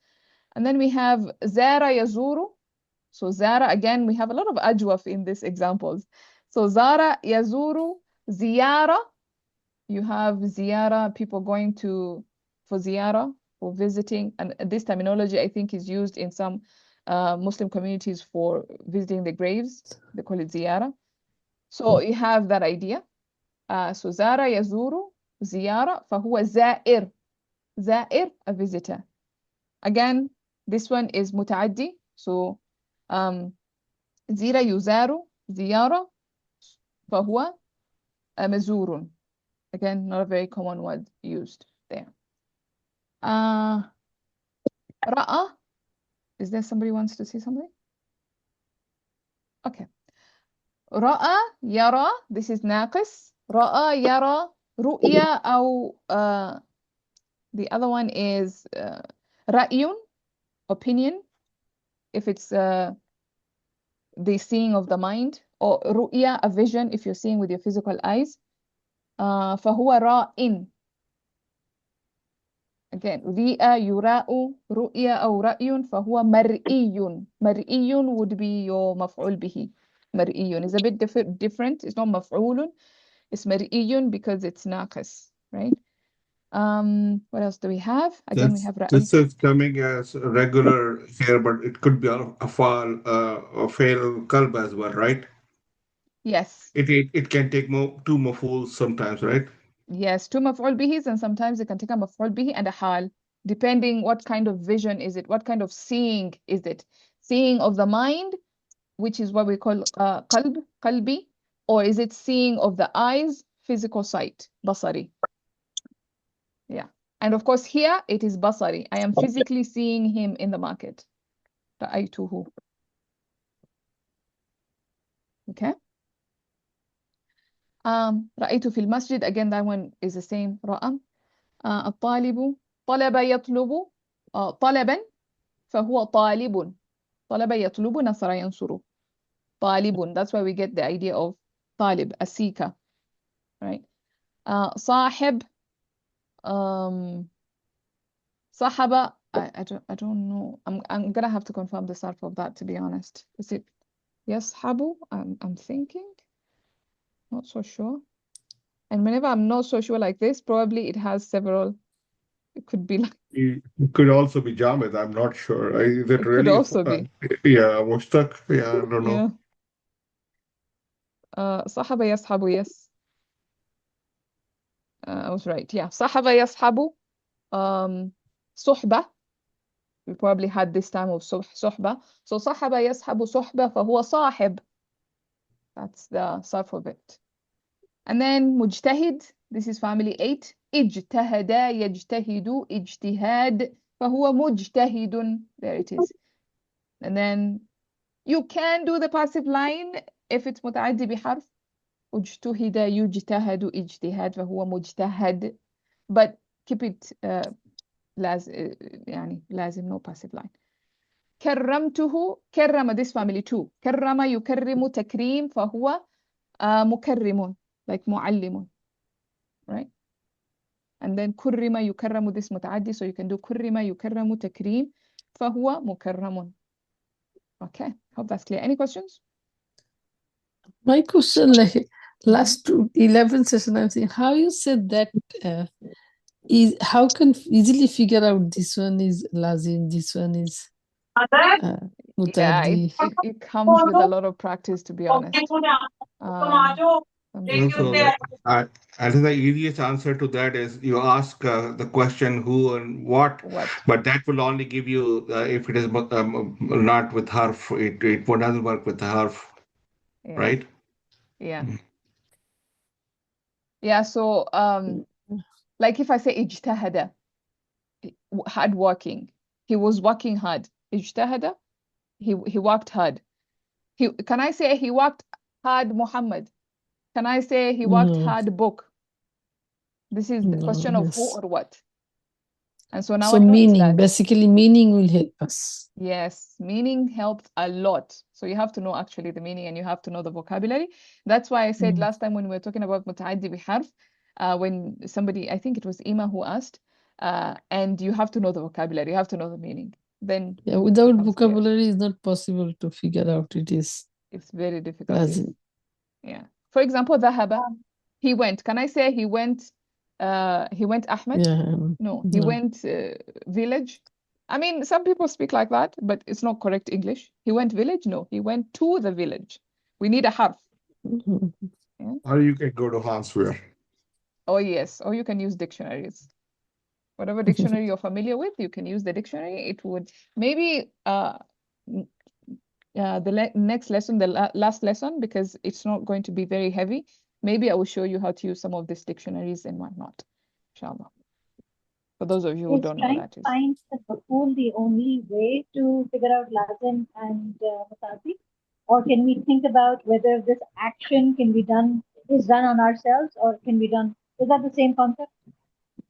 And then we have Zara Yazuru. So Zara, again, we have a lot of ajwaf in these examples. So Zara Yazuru, Ziyara. You have Ziyara, people going for Ziyara, for visiting. And this terminology, I think, is used in some Muslim communities for visiting the graves. They call it ziyara. So you have that idea. So زار يزور زيارة فهو زائر. زائر, a visitor. Again, this one is متعدي. So زير يزار زيارة فهو مزور. Again, not a very common word used there. رأى. Is there somebody who wants to say something? Okay. رأى يرى. This is ناقص. رأى يرى رؤيا أو the other one is رأي, opinion, if it's the seeing of the mind, or رؤيا, a vision, if you're seeing with your physical eyes. فهو راء. Again, رئة يراء رؤيا أو رأي فهو مرئي. مرئي would be your مفعول به. مرئي is a bit different. It's not مفعول. It's مرئي because it's ناقص, right? What else do we have? Again, we have رأي. This is coming as regular here, but it could be a fail kalb as well, right? Yes. It can take two maf'uls sometimes, right? Yes, two مفعول بهs, and sometimes it can take a مفعول به and a حال, depending what kind of vision is it, what kind of seeing is it. Seeing of the mind, which is what we call قلبي, or is it seeing of the eyes, physical sight, بصري. Yeah. And of course here it is بصري. I am physically seeing him in the market. رأيته. Okay. رأيت في المسجد. Again, that one is the same. رأى. الطالب. طلب يطلب. طلبا فهو طالب. طلب يطلب نصر ينصر. طالب. That's why we get the idea of طالب, a seeker. Right. صاحب. صاحب. I don't know. I'm gonna have to confirm the start of that, to be honest. Is it يصحب? I'm thinking. Not so sure. And whenever I'm not so sure like this, probably it has several. It could be like. It could also be Jamid. I'm not sure. Is it It could really? also be. Yeah, Mushtaq. Yeah, I don't know. Yeah. صحب يصحب, yes. I was right. Yeah. صحب يصحب. صحبة. We probably had this time of صحبة. So صحب يصحب صحبة فهو صاحب. That's the start of it. And then مجتهد. This is family 8. اجتهد يجتهد اجتهاد فهو مجتهد. There it is. And then you can do the passive line if it's متعدي بحرف. اجتهد يجتهد اجتهاد فهو مجتهد. But keep it يعني لازم no passive line. كرمته. كرم, this family 2. كرم يكرم تكريم فهو مكرم, like معلم. Right? And then كرم يكرم, this متعدي, so you can do كرم يكرم تكريم فهو مكرم. Okay, hope that's clear. Any questions? My question, like last 11 session, I'm saying how you said that is how can easily figure out this one is lazim, this one is Yeah, it comes with a lot of practice, to be honest. I think the easiest answer to that is you ask the question who and what, but that will only give you if it is not with harf, it doesn't work with the harf, Yeah. right? Yeah. Yeah, so like if I say اجتهد, hard working, he was working hard. اجتهد, he worked hard. Can I say he worked hard, Muhammad? Can I say he worked hard, book? This is the question of who or what. And so now so I know meaning, basically meaning will help us. Yes, meaning helps a lot. So you have to know actually the meaning and you have to know the vocabulary. That's why I said last time when we were talking about متعدي بحرف, when somebody, I think it was Ima who asked, and you have to know the vocabulary, you have to know the meaning. Then yeah, without vocabulary it's not possible to figure out it is. It's very difficult. Yes. Yeah. For example, ذهب, he went. Can I say he went Ahmed? Yeah. No, he went village. I mean, some people speak like that, but it's not correct English. He went village? No, he went to the village. We need a harf. Yeah. Or you can go to Hanswear. Oh, yes. Or you can use dictionaries. Whatever dictionary you're familiar with, you can use the dictionary. It would maybe the next lesson, the last lesson, because it's not going to be very heavy. Maybe I will show you how to use some of these dictionaries and whatnot, inshallah. For those of you who don't know Trying that to is. find the maf'ul the only way to figure out lazim and mutaddi? Or can we think about whether this action can be done, is done on ourselves, or can be done, is that the same concept?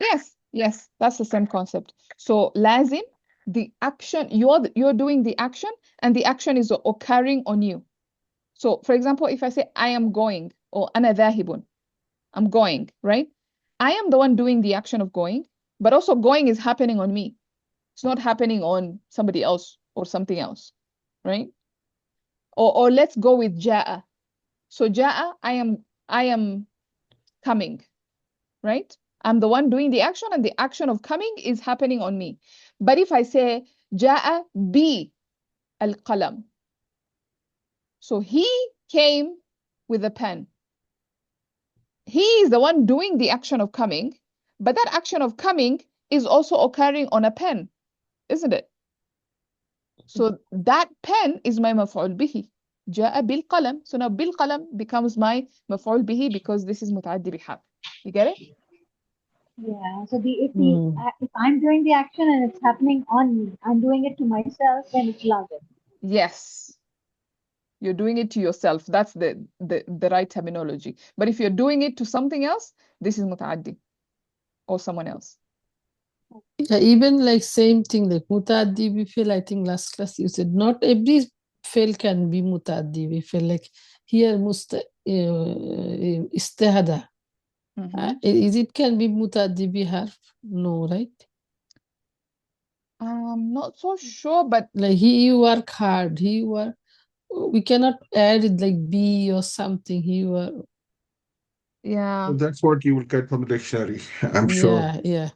Yes, yes, that's the same concept. So lazim, the action, you're doing the action, and the action is occurring on you. So for example, if I say I am going, or ana dhahibun, I'm going, right? I am the one doing the action of going, but also going is happening on me. It's not happening on somebody else or something else, right? Or let's go with ja'a. So ja'a, I am coming, right? I'm the one doing the action, and the action of coming is happening on me. But if I say ja'a bi al-qalam, so he came with a pen. He is the one doing the action of coming, but that action of coming is also occurring on a pen, isn't it? So that pen is my maf'ul bihi. جاء بالقلم. So now بالقلم becomes my maf'ul bihi because this is متعدي بحرف. You get it? Yeah. So if I'm doing the action and it's happening on me, I'm doing it to myself, then it's lazim. Yes. You're doing it to yourself. That's the right terminology. But if you're doing it to something else, this is متعدي or someone else. Yeah, even like same thing like mutaddi bifil. I think last class you said not every fail can be mutaddi bifil. Like here istihada. Is it can be mutaddi biharf? No, right? I'm not so sure, but like he work hard. We cannot add it like be or something. yeah. That's what you will get from the dictionary, I'm sure. Yeah.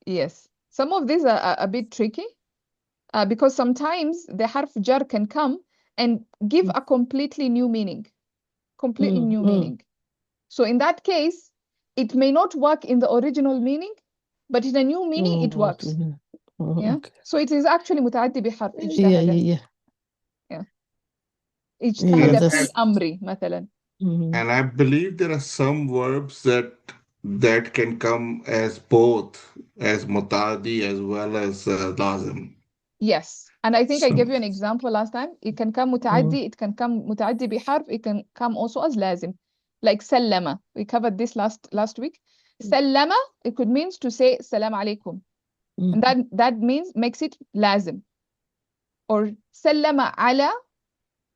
Yes. Some of these are a bit tricky because sometimes the harf jar can come and give a completely new meaning. Completely new meaning. So in that case, it may not work in the original meaning, but in a new meaning, it works. Yeah. Okay. So it is actually متعدي بحرف Yeah. اجتهد. Yeah. اجتهد في الأمر مثلا. And I believe there are some verbs that can come as both, as mutadi as well as lazim. Yes. And I think I gave you an example last time. It can come متعدي, it can come متعدي بحرف, it can come also as لازم. Like سلم. We covered this last week. سلم, it could mean to say السلام عليكم. And that makes it لازم. Or سلم على,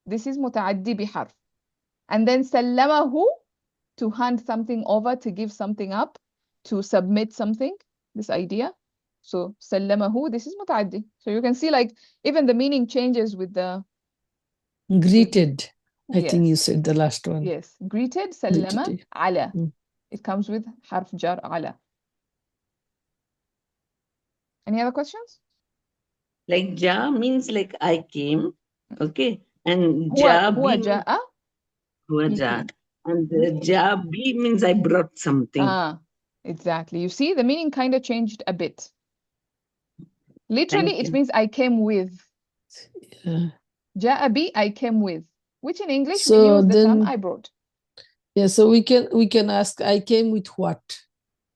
this is متعدي بحرف. And then سلمه, to hand something over, to give something up, to submit something, this idea. So سلمه, this is متعدي. So you can see like even the meaning changes with the greeted. I yes. think you said the last one. Yes, greeted سلم Greeted. على. It comes with حرف جر على. Any other questions? Like ja means like I came, okay, and هو ja هو bi جاء. means ja, and ja bi means I brought something. Exactly. You see, the meaning kind of changed a bit. Literally, Thank it you. means I came with. Yeah. جاء بي, I came with, which in English we So use the term then, I brought. yeah, so we can ask I came with what?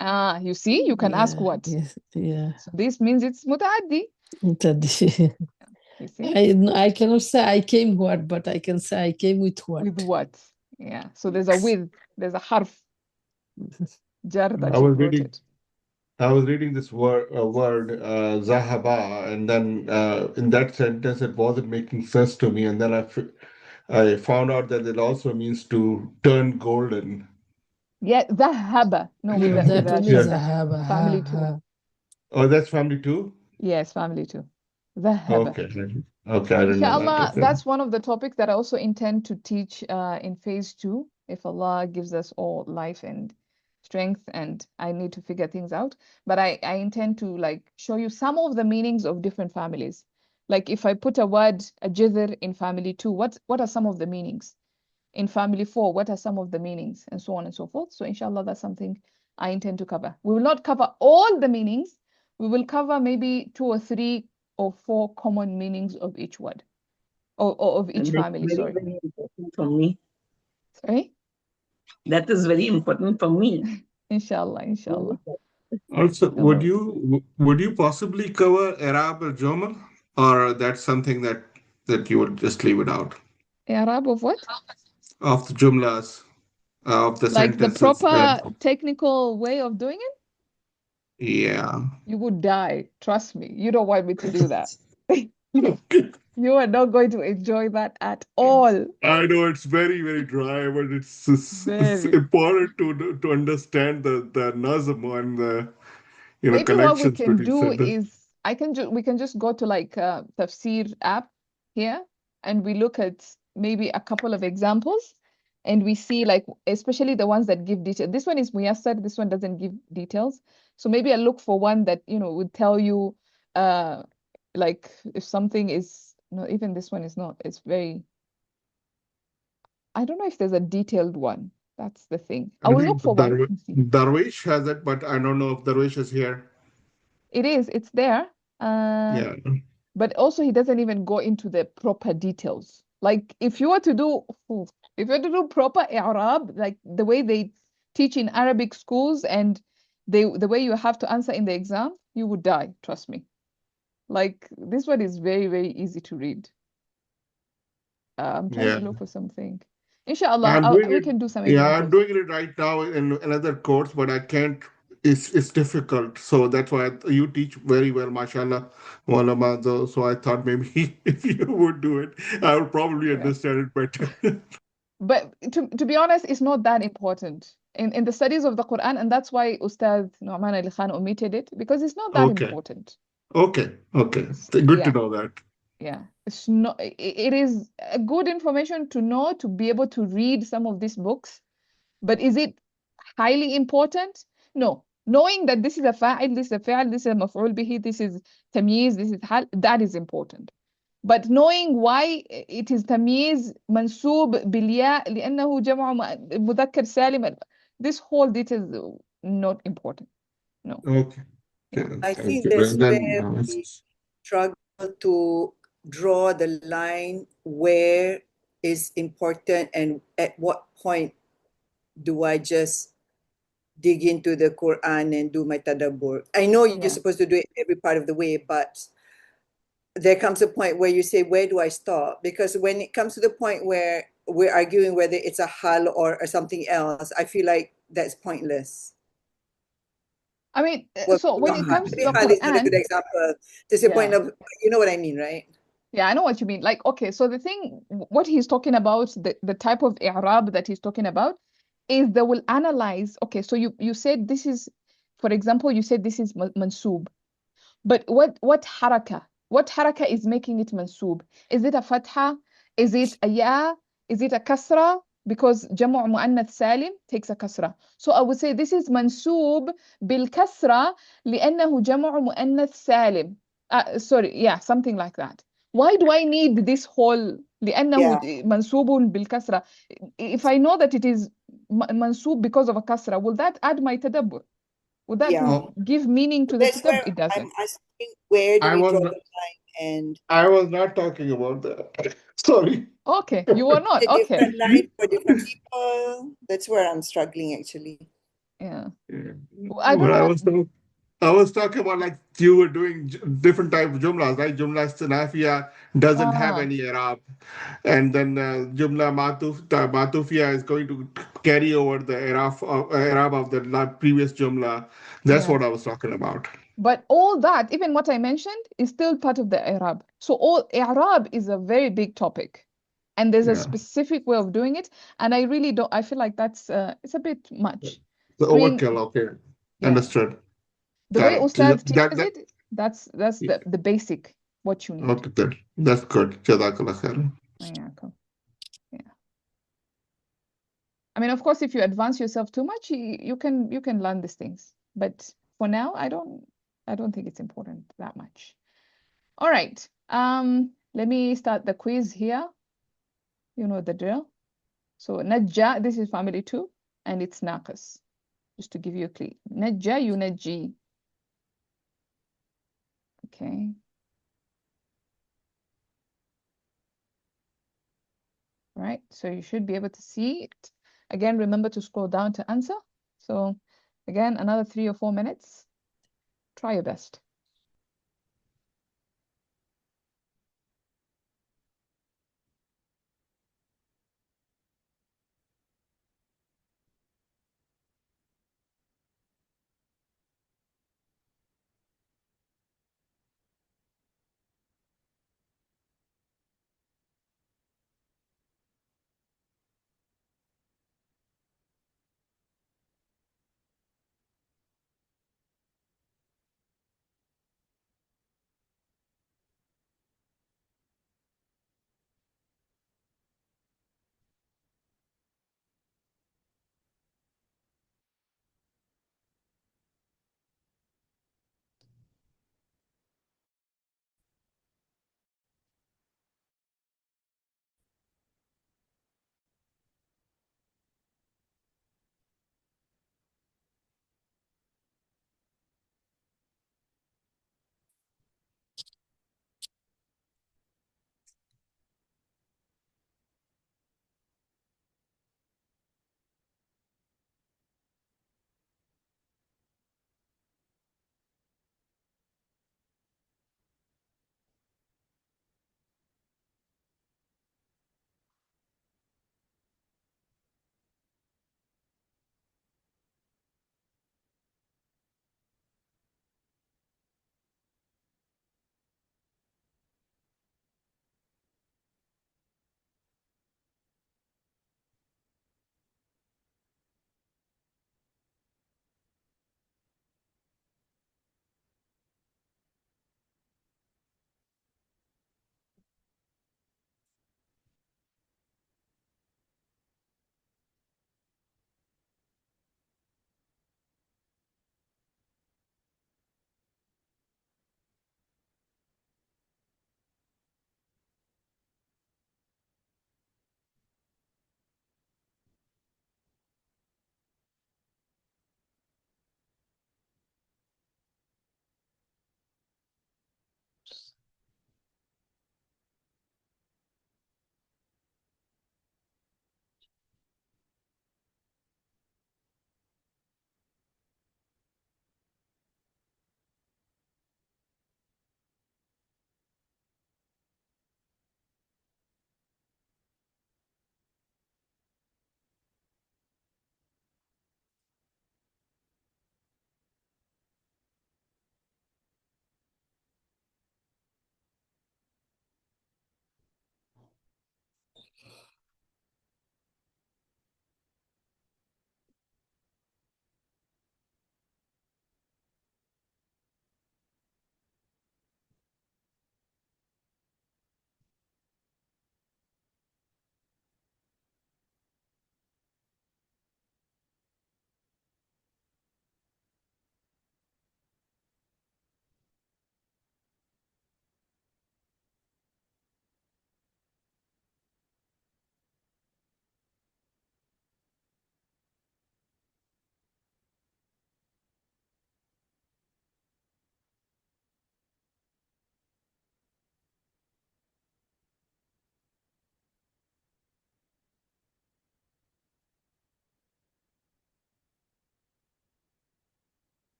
You see, you can ask what. Yes, yeah. So this means it's متعدي. Mutaddi. You see? I cannot say I came what, but I can say I came with what. With what? Yeah. So there's a with, there's a harf jar that I you was brought reading it. this word zahaba, and then in that sentence it wasn't making sense to me, and then I found out that it also means to turn golden. Yeah, ذهب. No, with the That one is zahaba. family too. Oh, that's family too? Yes, family too. ذهب. Okay, I didn't know that. Inshallah, Okay. that's one of the topics that I also intend to teach in phase 2, if Allah gives us all life and strength, and I need to figure things out. But I intend to like show you some of the meanings of different families. Like if I put a word, a jither in family 2, what are some of the meanings? In family 4, what are some of the meanings, and so on and so forth. So inshallah, that's something I intend to cover. We will not cover all the meanings. We will cover maybe 2 or 3 or 4 common meanings of each word, or of each And that's family, very, sorry. very important for me. Sorry? That is very important for me. Inshallah, inshallah. Also, No worries. would you possibly cover Arab or German, or that's something that you would just leave it out Arab of what? of the jumlas, of the Like the sentences? proper technical way of doing it? Yeah. You would die. Trust me. You don't want me to do that. Okay. You are not going to enjoy that at all. I know it's very, very dry, but it's Very. important to understand the nazm and the Maybe what we connections can between do sentences. is we can just go to like Tafsir app here, and we look at maybe a couple of examples, and we see like especially the ones that give detail. This one is Muyassar, this one doesn't give details. So maybe I look for one that would tell you like if something is no, even this one is not. It's very, I don't know if there's a detailed one. That's the thing. I I will look think for one and see. Darwish has it, but I don't know if Darwish is here. It's there. Yeah. But also he doesn't even go into the proper details. Like if you were to do proper I'rab, like the way they teach in Arabic schools and the way you have to answer in the exam, you would die, trust me. Like this one is very, very easy to read. I'm trying Yeah. to look for something. Inshallah, I'm doing we it. can do some Yeah, I'm examples. doing it right now in another course, but I can't. It's difficult. So that's why you teach very well, mashallah, Maulama. So I thought maybe if you would do it, I would probably Yeah. understand it better. But to be honest, it's not that important in the studies of the Quran, and that's why Ustad Nu'man Ali Khan omitted it, because it's not that Okay. important. Okay. Good to Yeah, know that. yeah. It's not, it is a good information to know to be able to read some of these books, but is it highly important? No. Knowing that this is a fa'il, this is a fi'al, this is a maf'ul bihi, this is tamyiz, this is hal, that is important. But knowing why it is تمييز منسوب بالياء لأنه جمع مذكر سالم, this whole detail is not important. No. Okay. Yeah. I Thank think you. that's Then, where we struggle to draw the line where is important and at what point do I just dig into the Quran and do my tadabbur. I know you're Yeah. supposed to do it every part of the way, but there comes a point where you say, where do I stop? Because when it comes to the point where we're arguing whether it's a hal or something else, I feel like that's pointless. I mean, Well, so when it comes to maybe the hal is not a Quran, good example. There's a point yeah. of, you know what I mean, right? Yeah, I know what you mean. Like, okay, so the thing, what he's talking about, the type of i'rab that he's talking about, is they will analyze. Okay, so you said this is, for example, you said this is mansub. But what haraka? What haraka is making it mansub? Is it a fatha? Is it a ya? Is it a kasra? Because jamu' mu'annath salim takes a kasra. So I would say this is mansub bil kasra لأنه جمع مؤنث سالم. Sorry, yeah, something like that. Why do I need this whole لأنه منصوب بالكسرة? If I know that it is mansub because of a kasra, will that add my tadabbur? Would that give meaning to the That's where tadabbur? It doesn't. I'm asking, where do I we was draw not, the line? And I was not talking about that. Sorry. Okay, you were not. a Okay. different line for different people. That's where I'm struggling actually. Yeah. Yeah. I don't know what. I was talking about like you were doing different type of jumlas, right? Jumla Sanafiya doesn't have any Arab. And then Jumla Matufia is going to carry over the Arab of the previous Jumla. That's Yeah. what I was talking about. But all that, even what I mentioned, is still part of the i'rab. So all i'rab is a very big topic, and there's a Yeah. specific way of doing it. And I really don't. I feel like that's it's a bit much. The I mean, overkill, okay. yeah. Understood. The Got way it. Ustad That, teaches that, it, that's yeah. the basic what you need. Okay, good. That's good. Jazakallah khair. Yeah, cool. Yeah. I mean, of course, if you advance yourself too much, you can learn these things. But for now, I don't think it's important that much. All right. Let me start the quiz here. You know the drill. So najja, this is family 2, and it's naqis. Just to give you a clue. Najja yunajji. Okay. Right, so you should be able to see it. Again, remember to scroll down to answer. So again, another 3 or 4 minutes. Try your best.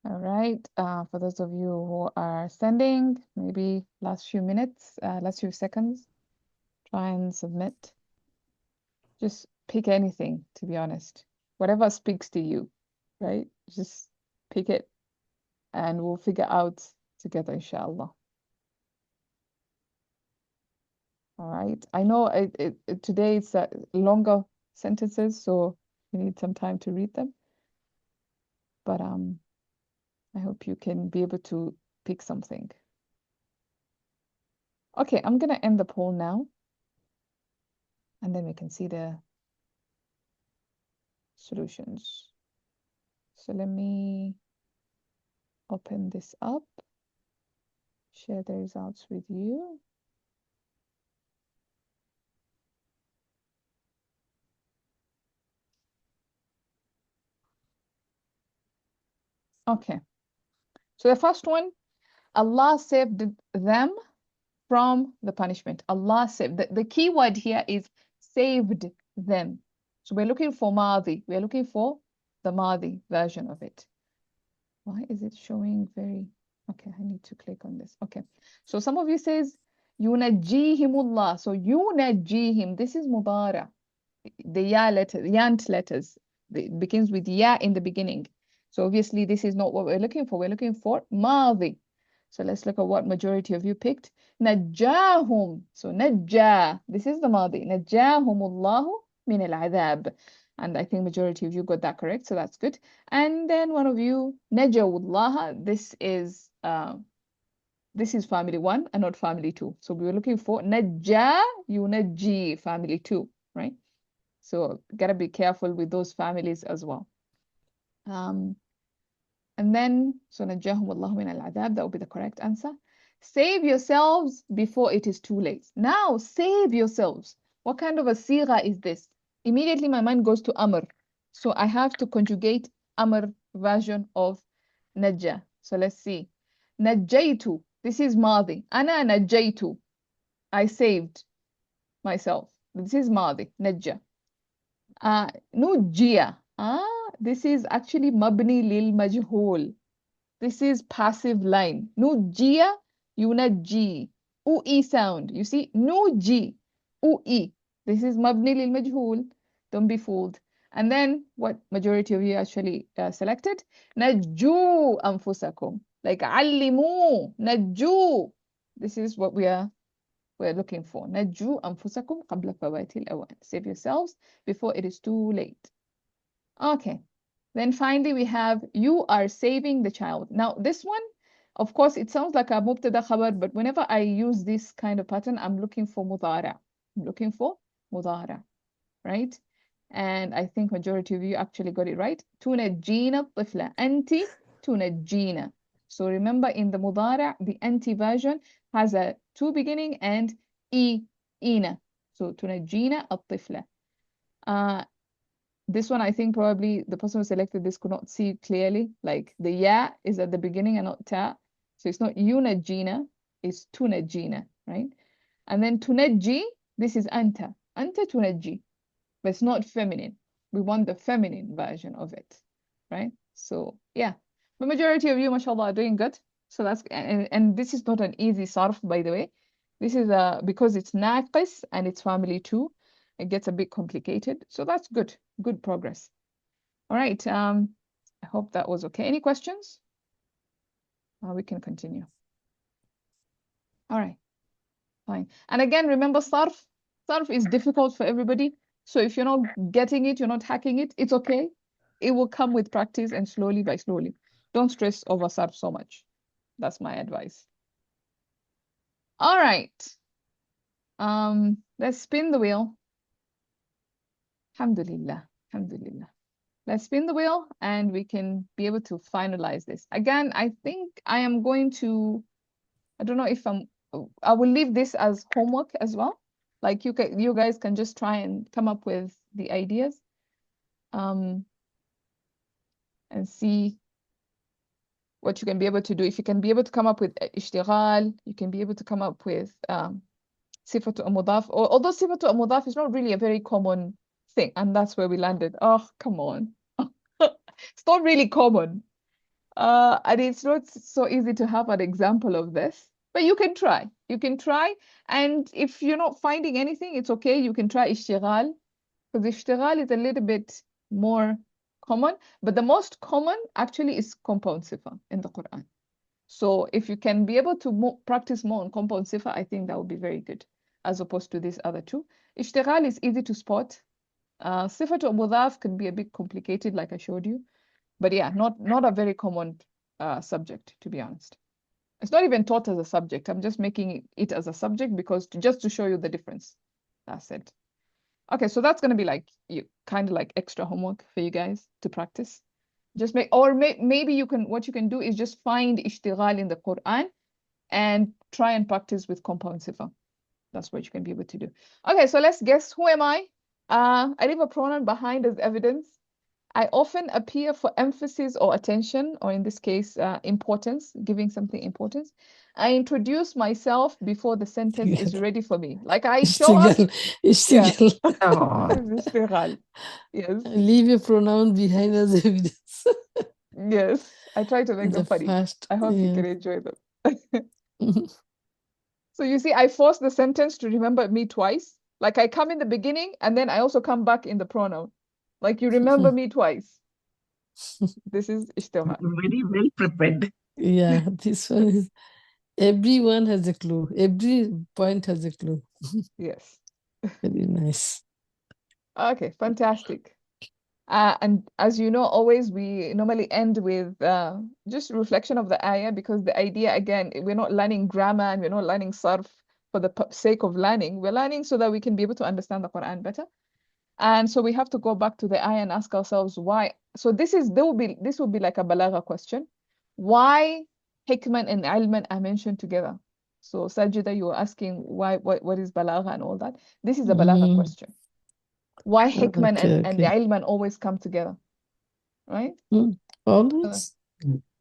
All right. For those of you who are sending, maybe last few minutes, last few seconds, try and submit. Just pick anything, to be honest. Whatever speaks to you, right? Just pick it and we'll figure out together, inshallah. All right. I know today it's longer sentences, so you need some time to read them. But I hope you can be able to pick something. Okay, I'm gonna end the poll now, and then we can see the solutions. So let me open this up, share the results with you. Okay, so the first one, Allah saved them from the punishment. Allah saved. The key word here is saved them. So we're looking for Madi. We're looking for the Madi version of it. Why is it showing very... Okay, I need to click on this. Okay, so some of you says yunajjihimullah. So yunajjihim, this is mudara. The ya letter, yant letters. It begins with ya in the beginning. So obviously this is not what we're looking for. We're looking for Madi. So let's look at what majority of you picked. Najjahum. So najja. This is the Madi. Najjahumullahu min al-adhab. And I think majority of you got that correct. So that's good. And then one of you, najawullaha. This is family 1 and not family 2. So we were looking for najja, yunajji, family 2, right? So gotta be careful with those families as well. And then, so najahum Allahu min al-adhab, that would be the correct answer. Save yourselves before it is too late. Now, save yourselves. What kind of a sigha is this? Immediately my mind goes to amr. So I have to conjugate amr version of najja. So let's see. Najjaytu. This is madi. Ana najjaytu. I saved myself. This is madi. Najja. Nujjiya. This is actually mabni lil majhul. This is passive line. Nujjiya, yunajji. Ui sound. You see, nuji. Ui. This is mabni lil majhul. Don't be fooled. And then what majority of you actually selected? Najju anfusakum. Like allimu. Najju. This is what we're looking for. Najju anfusakum qabla fawatil awan. Save yourselves before it is too late. Okay. Then finally we have you are saving the child. Now this one, of course, it sounds like a mubtada khabar, but whenever I use this kind of pattern, I'm looking for mudara. I'm looking for mudara, right? And I think majority of you actually got it right. Tunajjina tifla. Anti tunajjina. So remember in the mudara, the anti version has a to beginning and ina. So tunajjina at-tifla. This one, I think probably the person who selected this could not see clearly. Like the ya is at the beginning and not ta. So it's not yunajjina, it's tunajjina, right? And then tunajji, this is anta. Anta tunajji. But it's not feminine. We want the feminine version of it, right? So yeah, the majority of you, mashallah, are doing good. So that's, and this is not an easy sarf, by the way. This is because it's naqis and it's family 2. It gets a bit complicated. So that's good. Good progress. All right. I hope that was okay. Any questions? We can continue. All right. Fine. And again, remember sarf. Sarf is difficult for everybody. So if you're not getting it, you're not hacking it, it's okay. It will come with practice and slowly by slowly. Don't stress over sarf so much. That's my advice. All right. Let's spin the wheel. Alhamdulillah. Alhamdulillah. Let's spin the wheel and we can be able to finalize this. Again, I think I am going to, I don't know if I will leave this as homework as well. Like you guys can just try and come up with the ideas and see what you can be able to do. If you can be able to come up with ishtighal, you can be able to come up with Sifatu Mudhaf. Although Sifatu Mudhaf is not really a very common thing, and that's where we landed. Oh, come on. It's not really common. And it's not so easy to have an example of this. But you can try. You can try. And if you're not finding anything, it's okay. You can try ishtighal. Because ishtighal is a little bit more common. But the most common actually is compound sifa in the Quran. So if you can be able to practice more on compound sifa, I think that would be very good. As opposed to these other two. Ishtighal is easy to spot. Sifatu Mudhaf can be a bit complicated, like I showed you. But yeah, not a very common subject, to be honest. It's not even taught as a subject. I'm just making it as a subject because just to show you the difference. That's it. Okay, so that's going to be like you kind of like extra homework for you guys to practice. Just maybe you can, what you can do is just find ishtighal in the Quran and try and practice with compound sifa. That's what you can be able to do. Okay, so let's guess, who am I? I leave a pronoun behind as evidence. I often appear for emphasis or attention, or in this case, importance, giving something importance. I introduce myself before the sentence is ready for me. Like I show up. Ishtighal. Oh, Ishtighal. Yes. Leave a pronoun behind as evidence. Yes. I try to make them funny. First, I hope you can enjoy them. So you see, I force the sentence to remember me twice. Like I come in the beginning and then I also come back in the pronoun. Like you remember me twice. This is ishtighal. Very well prepared. Yeah, this one is, everyone has a clue. Every point has a clue. Yes. Very nice. Okay, fantastic. And as you know, always we normally end with just reflection of the ayah, because the idea, again, we're not learning grammar and we're not learning sarf for the sake of learning. We're learning so that we can be able to understand the Quran better. And so we have to go back to the ayah and ask ourselves why. So this will be like a balagha question. Why hikman and ilman are mentioned together? So Sajida, you were asking what is balagha and all that. This is a balagha question. Why hikman and the ilman always come together, right? Always?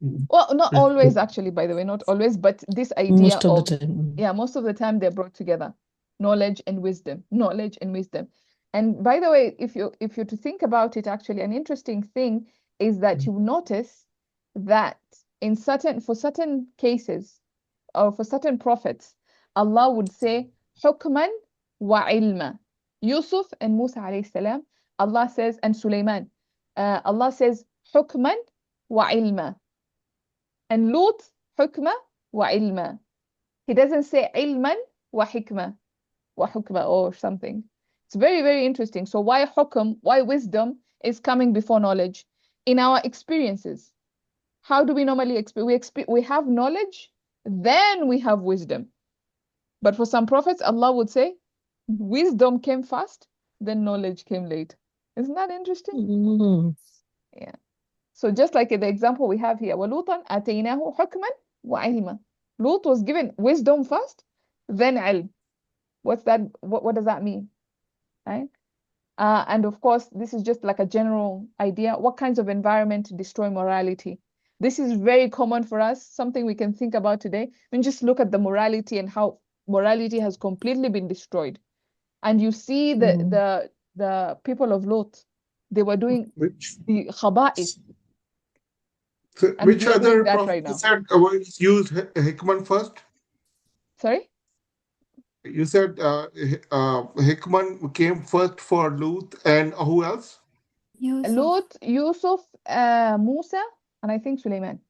Well, not always, actually, by the way, not always, but this idea Most of of the time. yeah, most of the time they're brought together. Knowledge and wisdom, knowledge and wisdom. And by the way, if you're to think about it, actually, an interesting thing is that you notice that for certain cases or for certain prophets, Allah would say hukman wa ilma. Yusuf and Musa alayhi salam, Allah says, and Sulaiman, Allah says hukman wa ilma. And Lut hukma wa ilma. He doesn't say ilman wa hikma or something. It's very, very interesting. So why hukm, why wisdom is coming before knowledge? In our experiences, how do we normally experience? We have knowledge, then we have wisdom. But for some prophets, Allah would say, wisdom came first, then knowledge came late. Isn't that interesting? Yeah. So just like the example we have here, وَلُوطًا آتَيْنَاهُ حُكْمًا وَعِلْمًا. Lut was given wisdom first, then ilm. What's that? What does that mean? Right? And of course, this is just like a general idea. What kinds of environment destroy morality? This is very common for us, something we can think about today. I mean, just look at the morality and how morality has completely been destroyed. And you see the people of Lot, they were doing the khaba'ith. So And which we are doing other that prophet right now. said used hikman first? Sorry? You said hikman came first for Lut, and who else? Lut, Yusuf, Musa, and I think Sulaiman.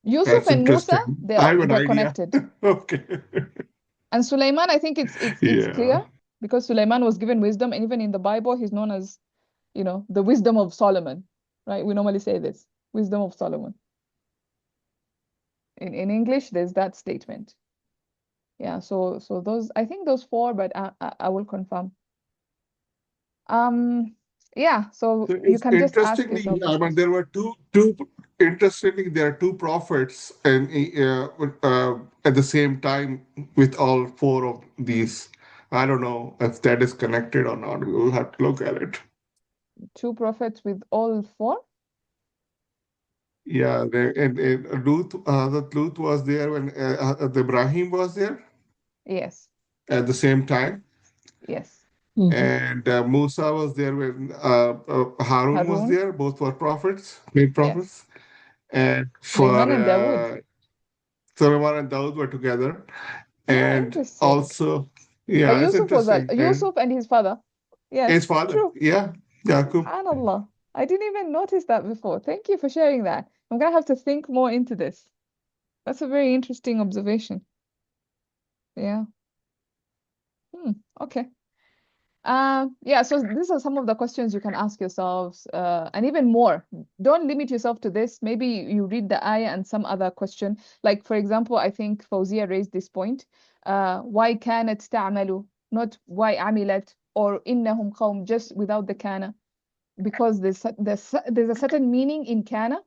Yusuf That's and Musa, interesting. I they're have an idea. connected. Okay. And Sulaiman, I think it's Yeah. clear, because Sulaiman was given wisdom, and even in the Bible, he's known as, the wisdom of Solomon, right? We normally say this, wisdom of Solomon. In English, there's that statement. Yeah, so those, I think those four, but I will confirm. Yeah, so you can just ask Interestingly, yourself I that mean, there were two. Interestingly, there are two prophets, and at the same time with all four of these. I don't know if that is connected or not. We will have to look at it. Two prophets with all four? Yeah, and Lut was there when Ibrahim was there. Yes. At the same time. Yes. And Musa was there when Harun was there. Both were prophets, main prophets. Yes. And Sulaiman and Dawood. Sulaiman and Dawood were together. And interesting. also, yeah, it's interesting. Yusuf and his father. Yes, His father, true. yeah, Yaqub. SubhanAllah. I didn't even notice that before. Thank you for sharing that. I'm gonna have to think more into this. That's a very interesting observation. Yeah. Okay. Yeah, so these are some of the questions you can ask yourselves, and even more. Don't limit yourself to this. Maybe you read the ayah and some other question. Like, for example, I think Fawzia raised this point. Why كانت تعمل, not why عملت, or إنهم قوم, just without the kana. Because there's a certain meaning in kana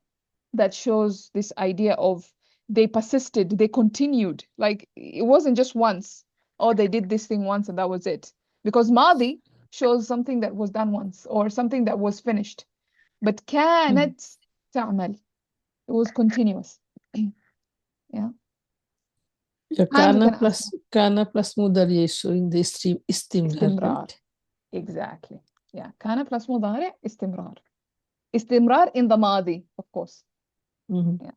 that shows this idea of they persisted, they continued. Like, it wasn't just once, or they did this thing once and that was it. Because Madi shows something that was done once or something that was finished. But كانت تعمل, it was continuous. Yeah. Yeah, And you can ask kana plus mudari is showing the istimrar, استمرار. right? Exactly. Yeah. كان plus مضارع استمرار. استمرار in the Madi, of course. Mhm. Yeah.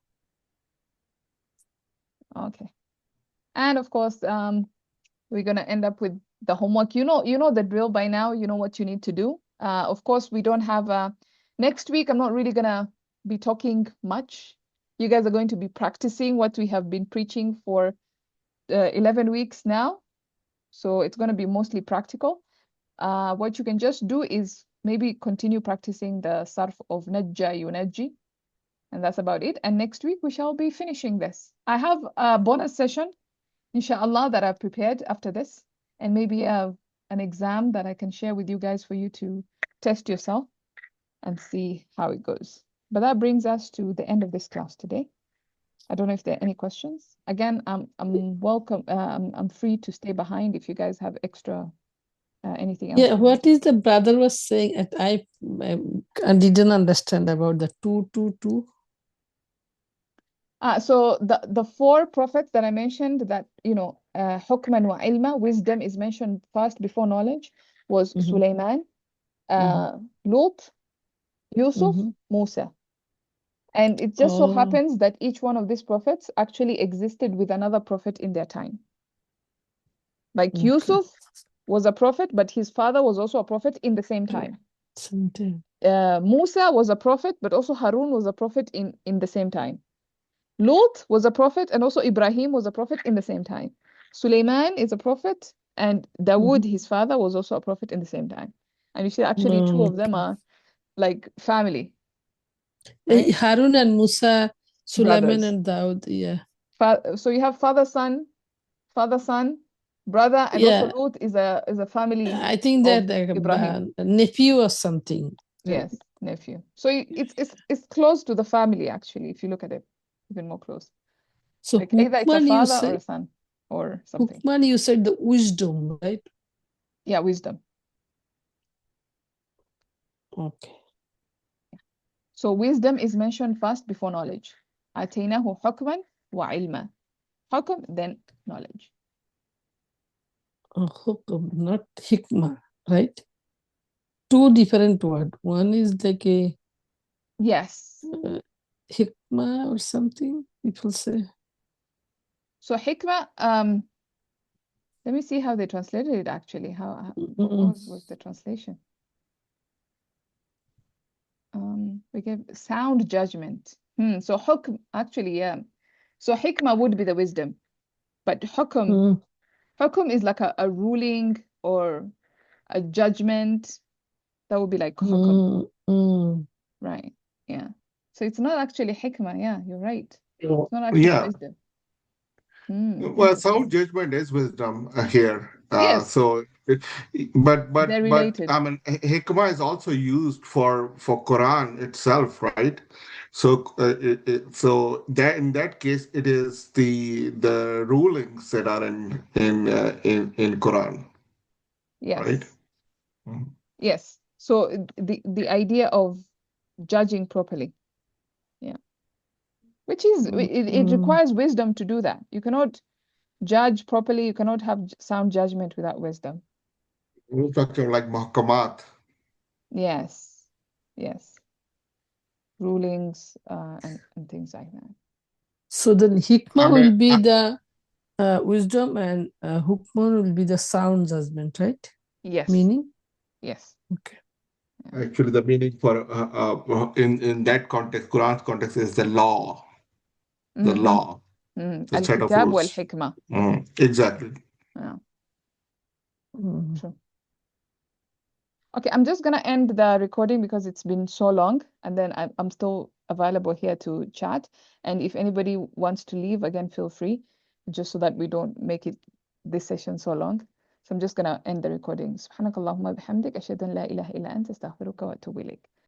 Okay. And of course, we're gonna end up with the homework. You know the drill by now. You know what you need to do. Of course, we don't have next week. I'm not really gonna be talking much. You guys are going to be practicing what we have been preaching for 11 weeks now. So it's gonna be mostly practical. What you can just do is maybe continue practicing the sarf of najja yunajji, and that's about it. And next week we shall be finishing this. I have a bonus session inshallah, that I've prepared after this, and maybe an exam that I can share with you guys for you to test yourself and see how it goes. But that brings us to the end of this class today. I don't know if there are any questions. Again, I'm welcome. I'm free to stay behind if you guys have extra anything else. Yeah, what is the brother was saying? I didn't understand about the 222. So the four prophets that I mentioned that, hukman wa ilma, wisdom is mentioned first before knowledge, was Sulaiman, Lut, Yusuf, Musa. And it just so happens that each one of these prophets actually existed with another prophet in their time. Like Yusuf was a prophet, but his father was also a prophet in the same time. Musa was a prophet, but also Harun was a prophet in the same time. Lut was a prophet, and also Ibrahim was a prophet in the same time. Sulaiman is a prophet, and Dawood, his father, was also a prophet in the same time. And you see, actually, two of them are like family. Right? Harun and Musa, Sulaiman Brothers. and Daud, yeah. So you have father, son, brother, and also Lut is a family. I think of that Ibrahim. nephew or something. Yes, nephew. So it's close to the family actually, if you look at it even more close. So like either it's a Hukman, father or a son or something. Hukman, you said the wisdom, right? Yeah, wisdom. Okay. So wisdom is mentioned first before knowledge. أتيناه حكما وعلما. Hukm, then knowledge. Hukm, not hikmah, right? Two different words. One is like a Yes. hikmah or something, people say. So hikmah, let me see how they translated it actually. What was the translation? We gave sound judgment. So hukm, actually, yeah. So hikmah would be the wisdom, but hukm is like a ruling or a judgment. That would be like hukm. Right. Yeah. So it's not actually hikmah. Yeah, you're right. It's not actually wisdom. Well, sound judgment is wisdom here. Yes. So, but They're related. I mean, hikmah is also used for Quran itself, right? So, so that in that case, it is the rulings that are in Quran, Yes. right? Yes. So the idea of judging properly. Yeah. Which is it requires wisdom to do that. You cannot judge properly. You cannot have sound judgment without wisdom. We're talking like muhkamat. Yes. Yes. Rulings and things like that. So then hikmah will be the wisdom and hukman will be the sound judgment, right? Yes. Meaning? Yes. Okay. Actually, the meaning for in that context, Quran's context is the law. The law. The set of Al-kitab rules. wal-hikmah. Exactly. Yeah. True. Okay, I'm just gonna end the recording because it's been so long, and then I'm still available here to chat. And if anybody wants to leave, again, feel free, just so that we don't make this session so long. So I'm just gonna end the recording. سبحانك اللهم وبحمدك أشهد أن لا إله إلا أنت أستغفرك وأتوب إليك.